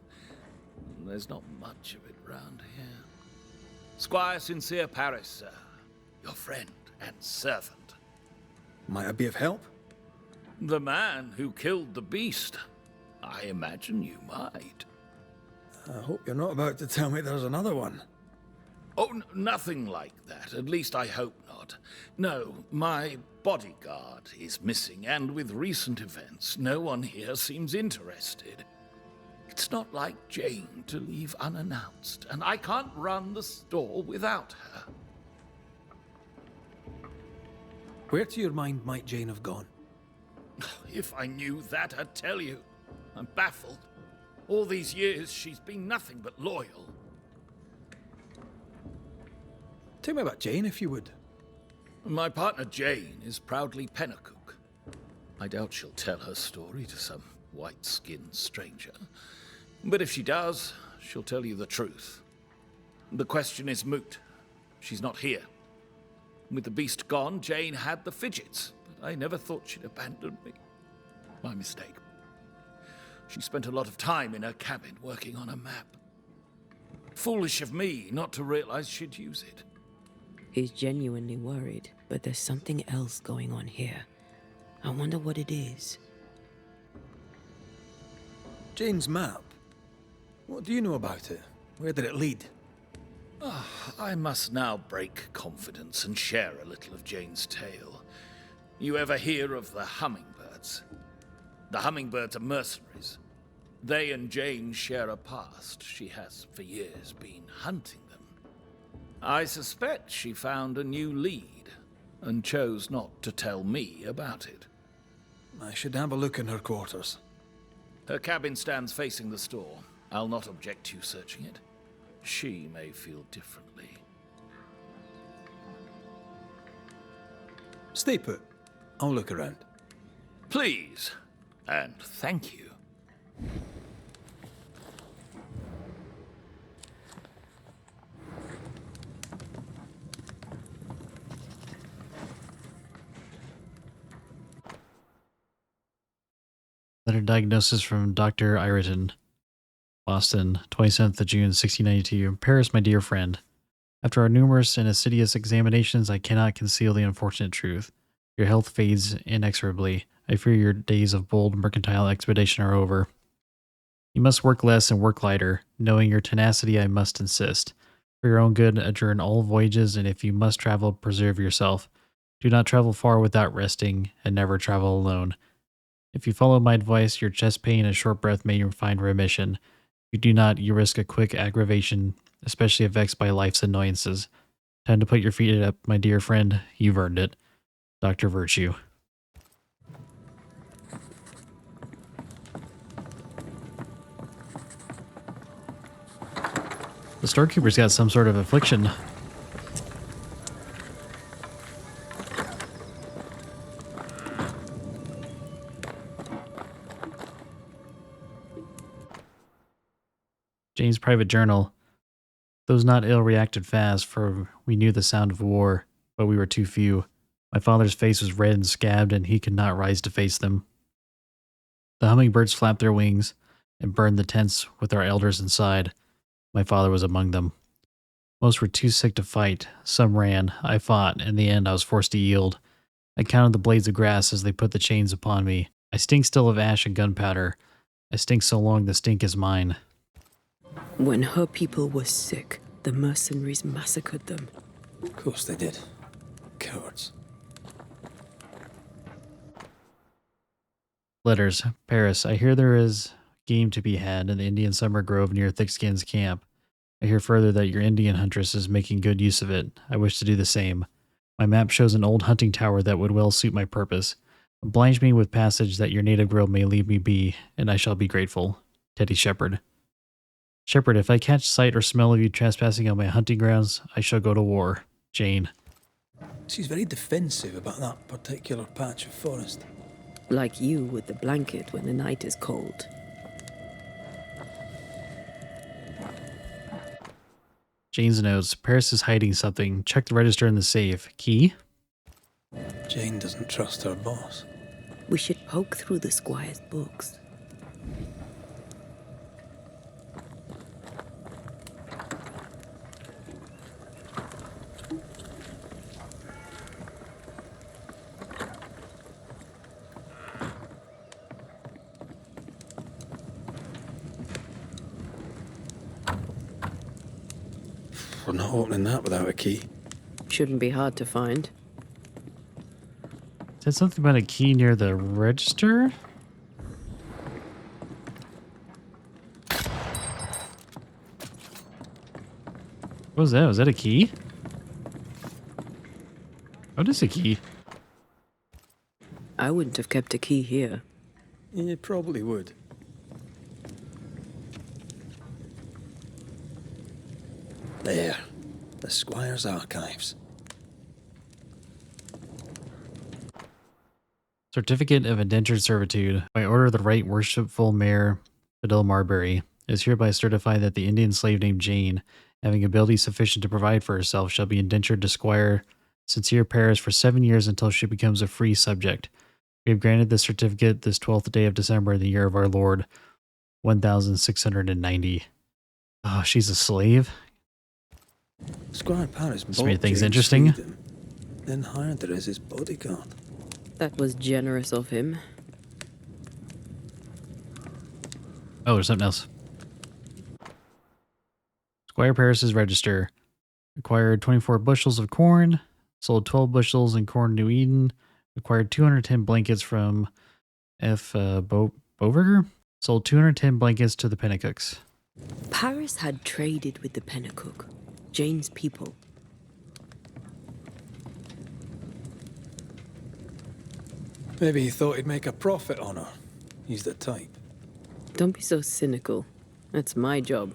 There's not much of it round here. Squire Sincere Paris, sir. Your friend and servant. Might I be of help? The man who killed the beast. I imagine you might. I hope you're not about to tell me there's another one. Oh, nothing like that. At least I hope not. No, my bodyguard is missing, and with recent events, no one here seems interested. It's not like Jane to leave unannounced, and I can't run the store without her. Where to your mind might Jane have gone? If I knew that, I'd tell you. I'm baffled. All these years, she's been nothing but loyal. Tell me about Jane, if you would. My partner Jane is proudly Pennacook. I doubt she'll tell her story to some white-skinned stranger. But if she does, she'll tell you the truth. The question is moot. She's not here. With the beast gone, Jane had the fidgets, but I never thought she'd abandon me. My mistake. She spent a lot of time in her cabin working on a map. Foolish of me not to realize she'd use it. He's genuinely worried, but there's something else going on here. I wonder what it is. Jane's map. What do you know about it? Where did it lead? I must now break confidence and share a little of Jane's tale. You ever hear of the hummingbirds? The hummingbirds are mercenaries. They and Jane share a past. She has, for years, been hunting them. I suspect she found a new lead, and chose not to tell me about it. I should have a look in her quarters. Her cabin stands facing the store. I'll not object to you searching it. She may feel differently. Stay put. I'll look around. Please, and thank you. Letter diagnosis from Dr. Ireton. Boston, 27th of June, 1692. Paris, my dear friend. After our numerous and assiduous examinations, I cannot conceal the unfortunate truth. Your health fades inexorably. I fear your days of bold mercantile expedition are over. You must work less and work lighter. Knowing your tenacity, I must insist. For your own good, adjourn all voyages, and if you must travel, preserve yourself. Do not travel far without resting, and never travel alone. If you follow my advice, your chest pain and short breath may find remission. If you do not, you risk a quick aggravation, especially if vexed by life's annoyances. Time to put your feet up, my dear friend. You've earned it. Dr. Virtue. The storekeeper's got some sort of affliction. Jane's private journal. Those not ill reacted fast, for we knew the sound of war, but we were too few. My father's face was red and scabbed, and he could not rise to face them. The hummingbirds flapped their wings and burned the tents with our elders inside. My father was among them. Most were too sick to fight. Some ran. I fought. In the end, I was forced to yield. I counted the blades of grass as they put the chains upon me. I stink still of ash and gunpowder. I stink so long the stink is mine. When her people were sick, the mercenaries massacred them. Of course they did. Cowards. Letters. Paris. I hear there is game to be had in the Indian summer grove near Thickskin's camp. I hear further that your Indian huntress is making good use of it. I wish to do the same. My map shows an old hunting tower that would well suit my purpose. Oblige me with passage that your native girl may leave me be, and I shall be grateful. Teddy Shepherd. Shepherd, if I catch sight or smell of you trespassing on my hunting grounds, I shall go to war. Jane. She's very defensive about that particular patch of forest. Like you with the blanket when the night is cold. Jane's notes. Paris is hiding something. Check the register in the safe. Key? Jane doesn't trust her boss. We should poke through the squire's books. We're not opening that without a key. Shouldn't be hard to find. Said something about a key near the register? What was that? Was that a key? What is a key? I wouldn't have kept a key here. You probably would. There. The Squire's archives. Is Certificate of Indentured Servitude. By order of the Right Worshipful Mayor Fidel Marbury, it is hereby certified that the Indian slave named Jane, having ability sufficient to provide for herself, shall be indentured to Squire Sincere Paris for 7 years until she becomes a free subject. We have granted this certificate this 12th day of December in the year of our Lord, 1690. Oh, she's a slave? Squire Paris This made bought things Jane's interesting. freedom, then hired her as his bodyguard. That was generous of him. Oh, there's something else. Squire Paris's register. Acquired 24 bushels of corn. Sold 12 bushels in corn New Eden. Acquired 210 blankets from F. Boverger. Sold 210 blankets to the Pennicooks. Paris had traded with the Pennacook, Jane's people. Maybe he thought he'd make a profit on her. He's the type. Don't be so cynical. That's my job.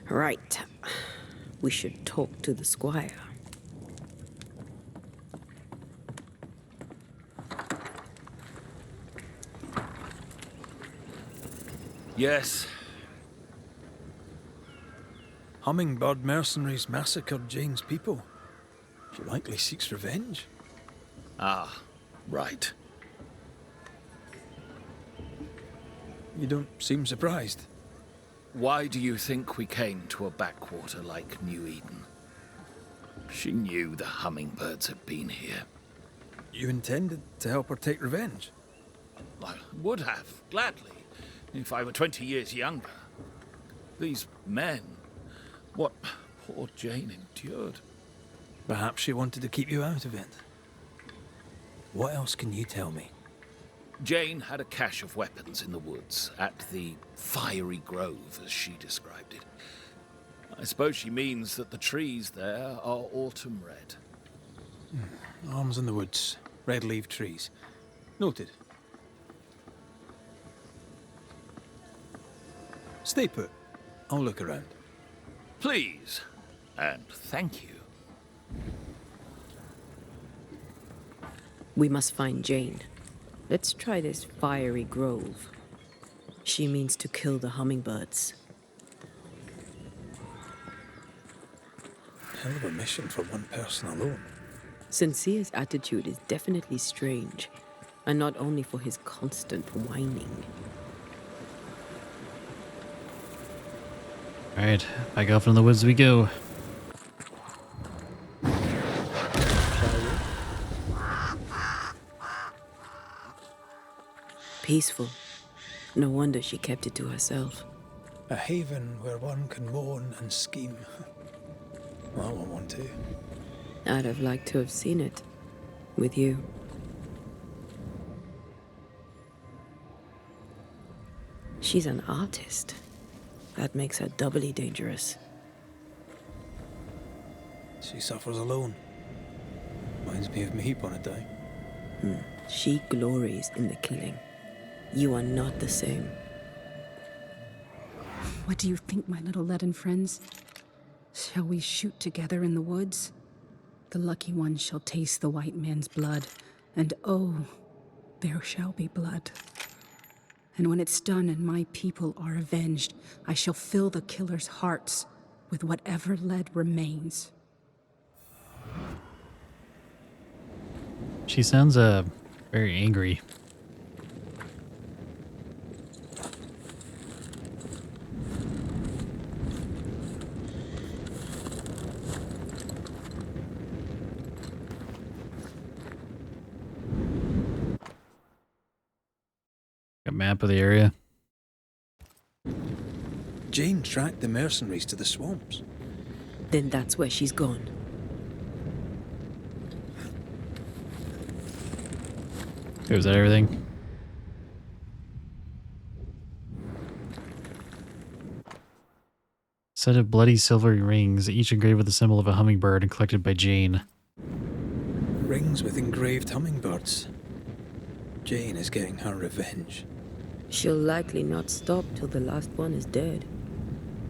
Right. We should talk to the squire. Yes. Hummingbird mercenaries massacred Jane's people. She likely seeks revenge. Ah, right. You don't seem surprised. Why do you think we came to a backwater like New Eden? She knew the hummingbirds had been here. You intended to help her take revenge? I would have, gladly, if I were 20 years younger. These men, what poor Jane endured. Perhaps she wanted to keep you out of it. What else can you tell me? Jane had a cache of weapons in the woods, at the fiery grove, as she described it. I suppose she means that the trees there are autumn red. Arms in the woods, red-leaved trees. Noted. Stay put. I'll look around. Please, and thank you. We must find Jane. Let's try this fiery grove. She means to kill the hummingbirds. Hell of a mission for one person alone. Sincere's attitude is definitely strange, and not only for his constant whining. Alright, back off in the woods we go. Peaceful. No wonder she kept it to herself. A haven where one can moan and scheme. Well, I want one too. I'd have liked to have seen it. With you. She's an artist. That makes her doubly dangerous. She suffers alone. Reminds me of me upon a time. She glories in the killing. You are not the same. What do you think, my little leaden friends? Shall we shoot together in the woods? The lucky one shall taste the white man's blood, and oh, there shall be blood. And when it's done and my people are avenged, I shall fill the killers' hearts with whatever lead remains. She sounds very angry. A map of the area. Jane tracked the mercenaries to the swamps. Then that's where she's gone. Was that everything? Set of bloody silvery rings, each engraved with the symbol of a hummingbird and collected by Jane. Rings with engraved hummingbirds. Jane is getting her revenge. She'll likely not stop till the last one is dead.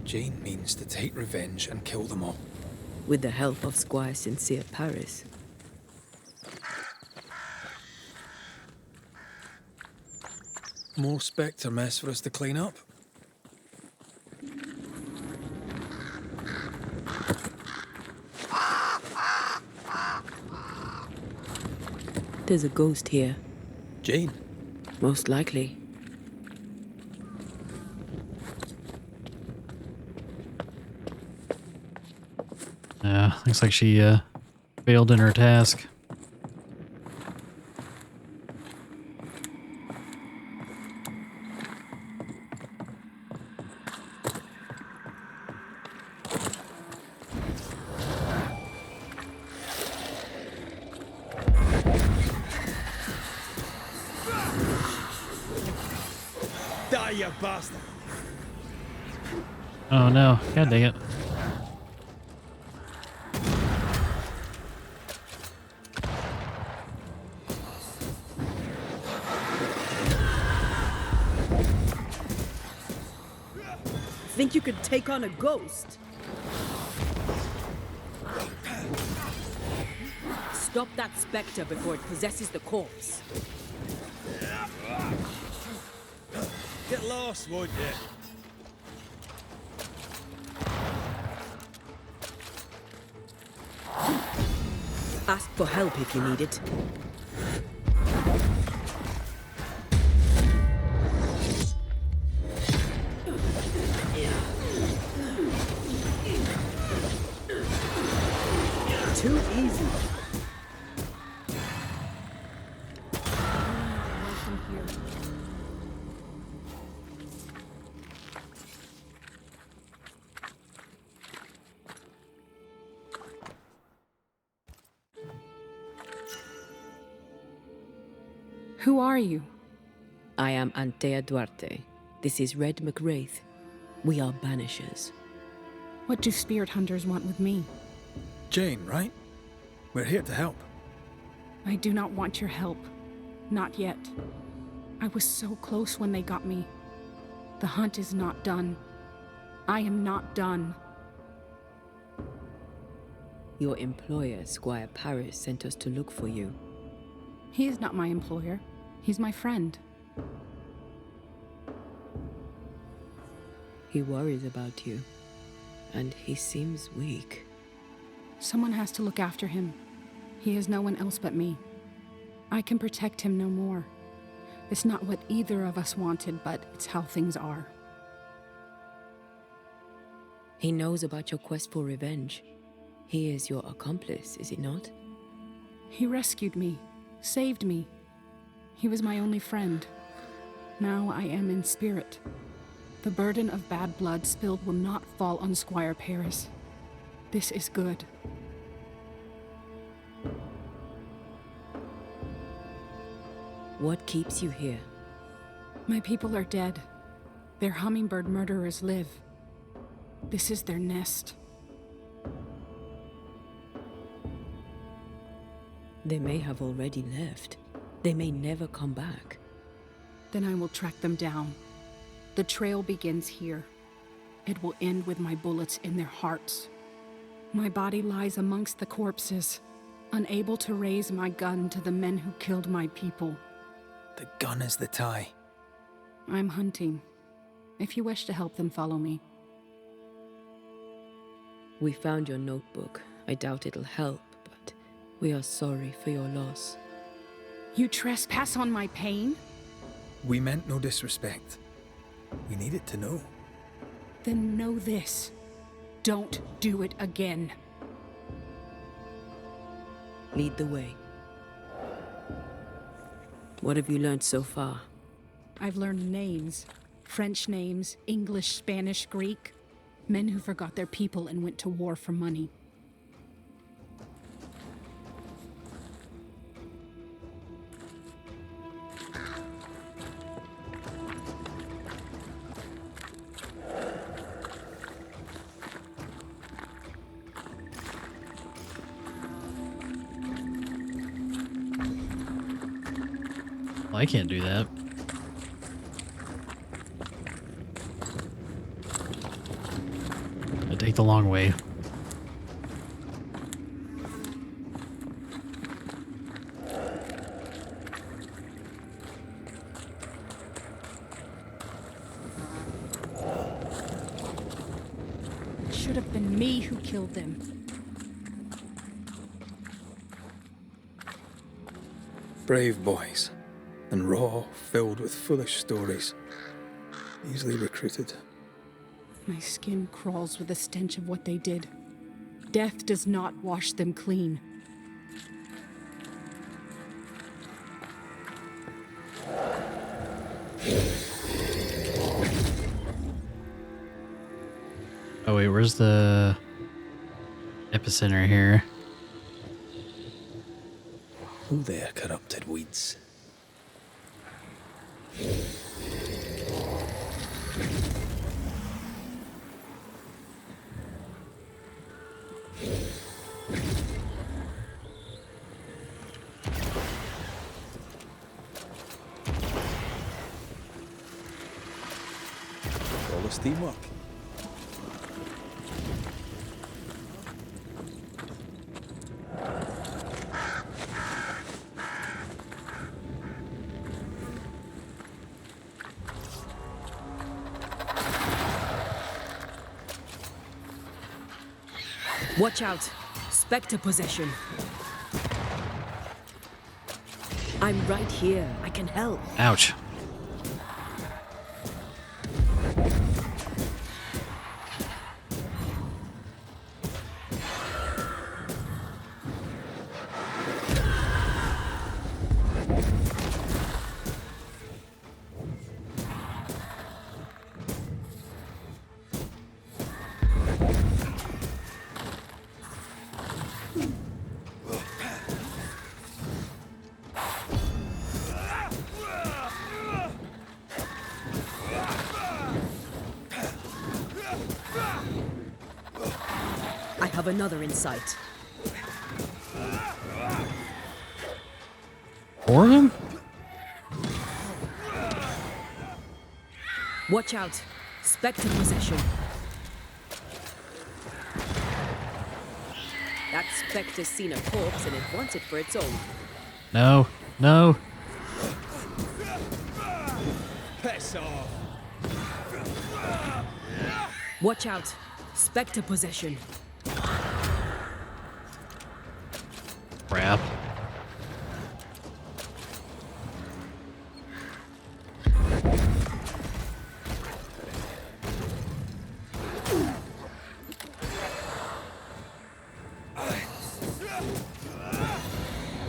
Jane means to take revenge and kill them all. With the help of Squire Sincere Paris. More spectre mess for us to clean up? There's a ghost here. Jane? Most likely. Yeah, looks like she failed in her task. Die, you bastard! Oh no, god dang it. Think you could take on a ghost? Stop that spectre before it possesses the corpse. Get lost, won't you? Ask for help if you need it. Too easy. Who are you? I am Antea Duarte. This is Red McWraith. We are Banishers. What do spirit hunters want with me? Jane, right? We're here to help. I do not want your help. Not yet. I was so close when they got me. The hunt is not done. I am not done. Your employer, Squire Paris, sent us to look for you. He is not my employer. He's my friend. He worries about you, and he seems weak. Someone has to look after him. He has no one else but me. I can protect him no more. It's not what either of us wanted, but it's how things are. He knows about your quest for revenge. He is your accomplice, is he not? He rescued me, saved me. He was my only friend. Now I am in spirit. The burden of bad blood spilled will not fall on Squire Paris. This is good. What keeps you here? My people are dead. Their hummingbird murderers live. This is their nest. They may have already left. They may never come back. Then I will track them down. The trail begins here. It will end with my bullets in their hearts. My body lies amongst the corpses, unable to raise my gun to the men who killed my people. The gun is the tie. I'm hunting. If you wish to help, then follow me. We found your notebook. I doubt it'll help, but we are sorry for your loss. You trespass on my pain? We meant no disrespect. We needed to know. Then know this. Don't do it again. Lead the way. What have you learned so far? I've learned names. French names, English, Spanish, Greek. Men who forgot their people and went to war for money. I can't do that. I take the long way. should have been me who killed them. Brave boys, and raw, filled with foolish stories. Easily recruited. My skin crawls with the stench of what they did. Death does not wash them clean. Oh wait, where's the epicenter here? Oh there, corrupted weeds. All this teamwork. Watch out! Spectre possession. I'm right here. I can help. Ouch. I have another in sight. Four of them? Watch out! Spectre possession. That spectre's seen a corpse and it wants it for its own. No, no. Piss off! Watch out! Spectre possession. Crap.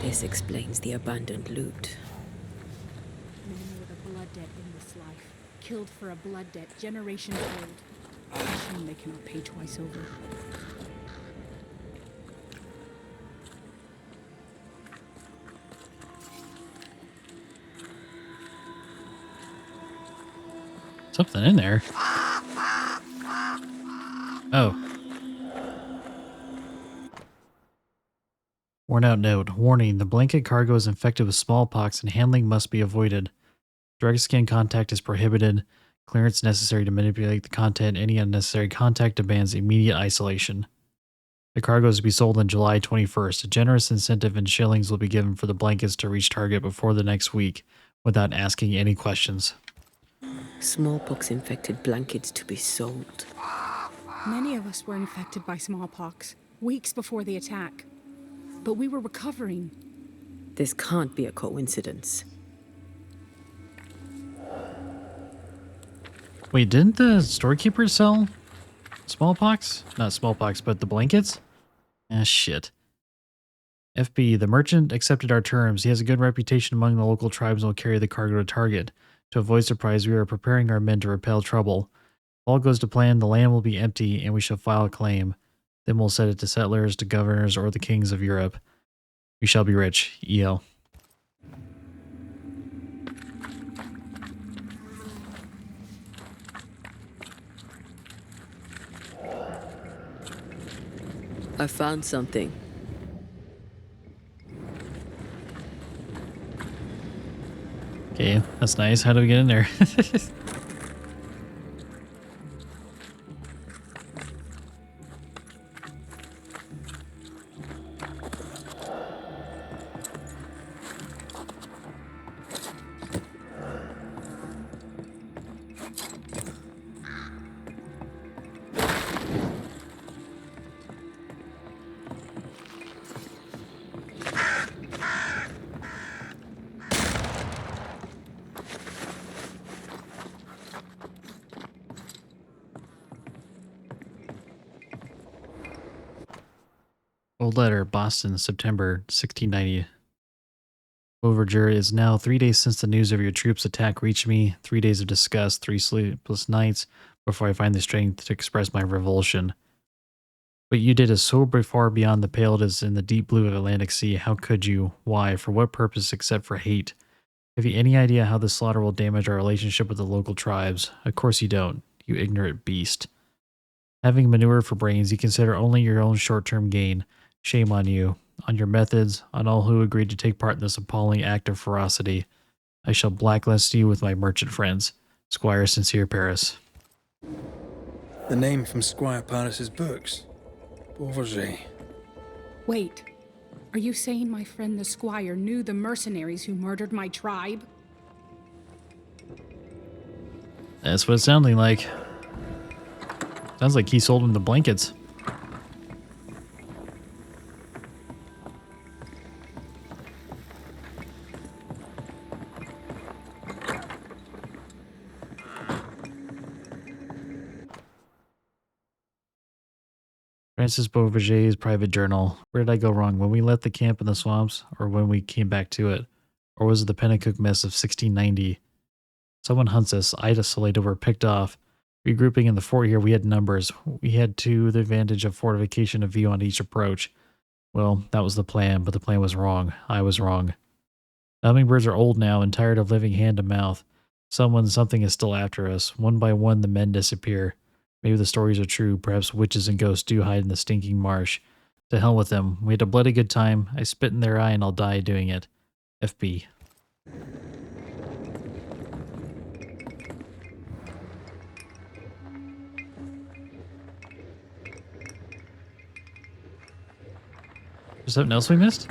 This explains the abandoned loot. Men with a blood debt in this life. Killed for a blood debt generations old. Shame they cannot pay twice over. Something in there. Oh. Worn out note. Warning, the blanket cargo is infected with smallpox and handling must be avoided. Direct skin contact is prohibited. Clearance necessary to manipulate the content. Any unnecessary contact demands immediate isolation. The cargo is to be sold on July 21st. A generous incentive in shillings will be given for the blankets to reach target before the next week without asking any questions. Smallpox-infected blankets to be sold. Many of us were infected by smallpox, weeks before the attack. But we were recovering. This can't be a coincidence. Wait, didn't the storekeeper sell smallpox? Not smallpox, but the blankets? Ah, shit. FB, the merchant accepted our terms. He has a good reputation among the local tribes and will carry the cargo to target. To avoid surprise, we are preparing our men to repel trouble. If all goes to plan, the land will be empty and we shall file a claim. Then we'll send it to settlers, to governors, or the kings of Europe. We shall be rich. EL. I found something. Okay, that's nice. How do we get in there? Old letter, Boston, September 1690. Overture, it is now 3 days since the news of your troops' attack reached me. 3 days of disgust, 3 sleepless nights before I find the strength to express my revulsion. What you did is so far beyond the pale it is in the deep blue of Atlantic Sea. How could you? Why? For what purpose except for hate? Have you any idea how this slaughter will damage our relationship with the local tribes? Of course you don't, you ignorant beast. Having manure for brains, you consider only your own short-term gain. Shame on you, on your methods, on all who agreed to take part in this appalling act of ferocity. I shall blacklist you with my merchant friends. Squire Sincere Paris. The name from Squire Paris's books. Beauverger. Wait, are you saying my friend the squire knew the mercenaries who murdered my tribe? That's what it's sounding like. Sounds like he sold him the blankets. Francis Beauverger's private journal. Where did I go wrong? When we left the camp in the swamps, or when we came back to it? Or was it the Pennacook mess of 1690? Someone hunts us, isolated, we're picked off. Regrouping in the fort here, we had numbers. We had to the advantage of fortification of view on each approach. Well, that was the plan, but the plan was wrong. I was wrong. The hummingbirds are old now and tired of living hand to mouth. Something is still after us. One by one, the men disappear. Maybe the stories are true. Perhaps witches and ghosts do hide in the stinking marsh. To hell with them. We had a bloody good time. I spit in their eye and I'll die doing it. FB. Is something else we missed?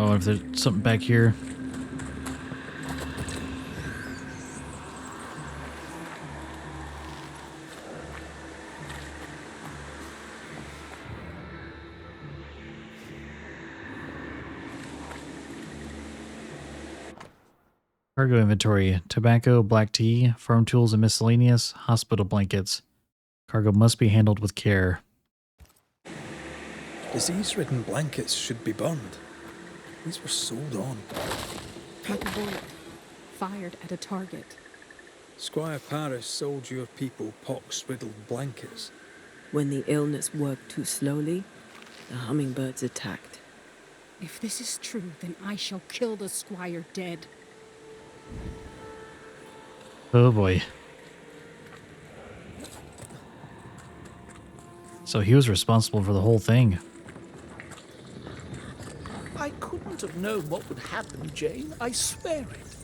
Oh, if there's something back here. Cargo inventory. Tobacco, black tea, farm tools and miscellaneous, hospital blankets. Cargo must be handled with care. Disease-ridden blankets should be burned. These were sold on. Like a bullet, fired at a target. Squire Paris sold your people pox-riddled blankets. When the illness worked too slowly, the hummingbirds attacked. If this is true, then I shall kill the squire dead. Oh boy. So he was responsible for the whole thing. I couldn't have known what would happen, Jane. I swear it.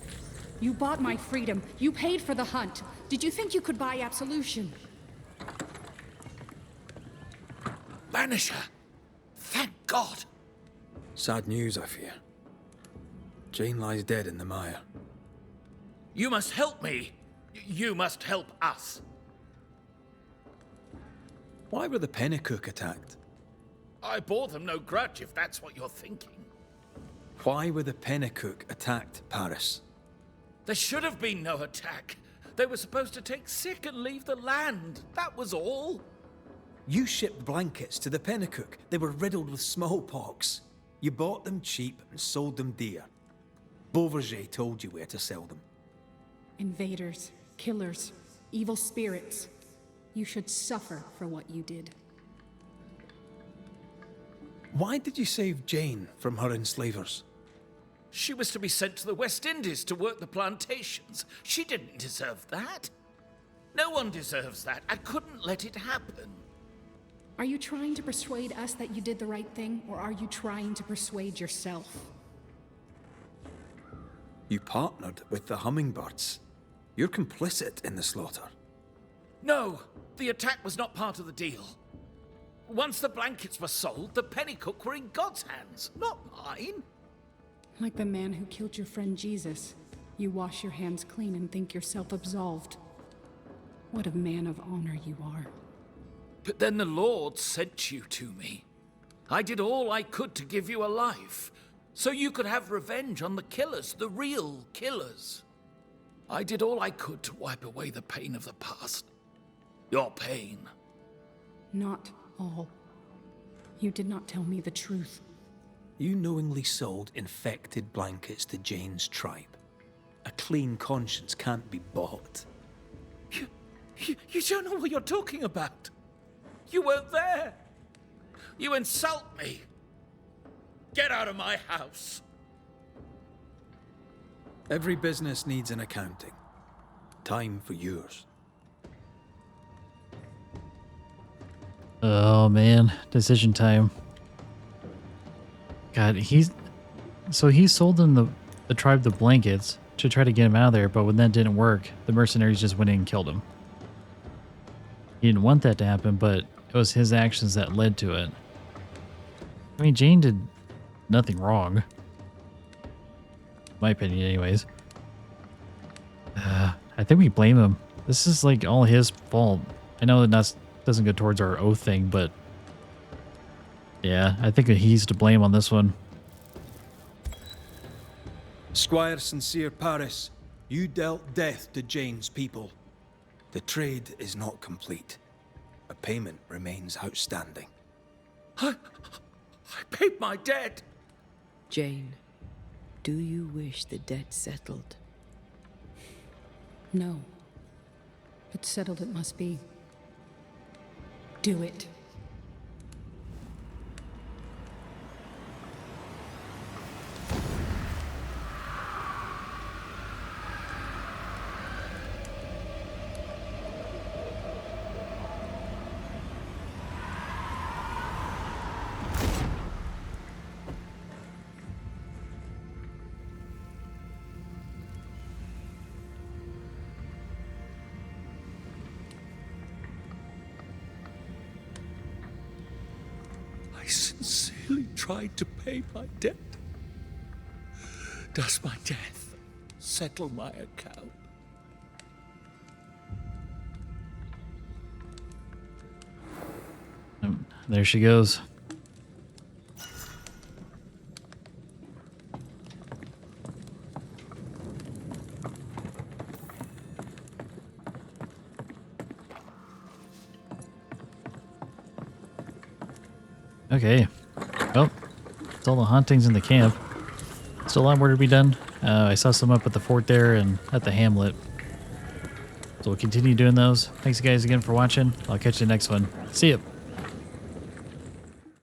You bought my freedom. You paid for the hunt. Did you think you could buy absolution? Banisher! Thank God! Sad news, I fear. Jane lies dead in the mire. You must help me. You must help us. Why were the Pennacook attacked? I bore them no grudge, if that's what you're thinking. Why were the Pennacook attacked, Paris? There should have been no attack. They were supposed to take sick and leave the land. That was all. You shipped blankets to the Pennacook. They were riddled with smallpox. You bought them cheap and sold them dear. Beauverger told you where to sell them. Invaders, killers, evil spirits. You should suffer for what you did. Why did you save Jane from her enslavers? She was to be sent to the West Indies to work the plantations. She didn't deserve that. No one deserves that. I couldn't let it happen. Are you trying to persuade us that you did the right thing, or are you trying to persuade yourself? You partnered with the hummingbirds. You're complicit in the slaughter. No, the attack was not part of the deal. Once the blankets were sold, the Pennacook were in God's hands, not mine. Like the man who killed your friend Jesus, you wash your hands clean and think yourself absolved. What a man of honor you are. But then the Lord sent you to me. I did all I could to give you a life, so you could have revenge on the killers, the real killers. I did all I could to wipe away the pain of the past. Your pain. Not all. You did not tell me the truth. You knowingly sold infected blankets to Jane's tribe. A clean conscience can't be bought. You don't know what you're talking about. You weren't there. You insult me. Get out of my house. Every business needs an accounting. Time for yours. Oh man, decision time. God, he sold them the tribe the blankets to try to get him out of there, but when that didn't work, the mercenaries just went in and killed him. He didn't want that to happen, but it was his actions that led to it. I mean, Jane did nothing wrong. In my opinion, anyways. I think we blame him. This is like all his fault. I know that doesn't go towards our oath thing, but yeah, I think he's to blame on this one. Squire Sincere Paris, you dealt death to Jane's people. The trade is not complete. A payment remains outstanding. I paid my debt. Jane, do you wish the debt settled? No. But settled it must be. Do it. I sincerely tried to pay my debt. Does my death settle my account? There she goes. Okay. Well, it's all the hauntings in the camp. Still a lot more to be done. I saw some up at the fort there and at the hamlet. So we'll continue doing those. Thanks guys again for watching. I'll catch you next one. See ya.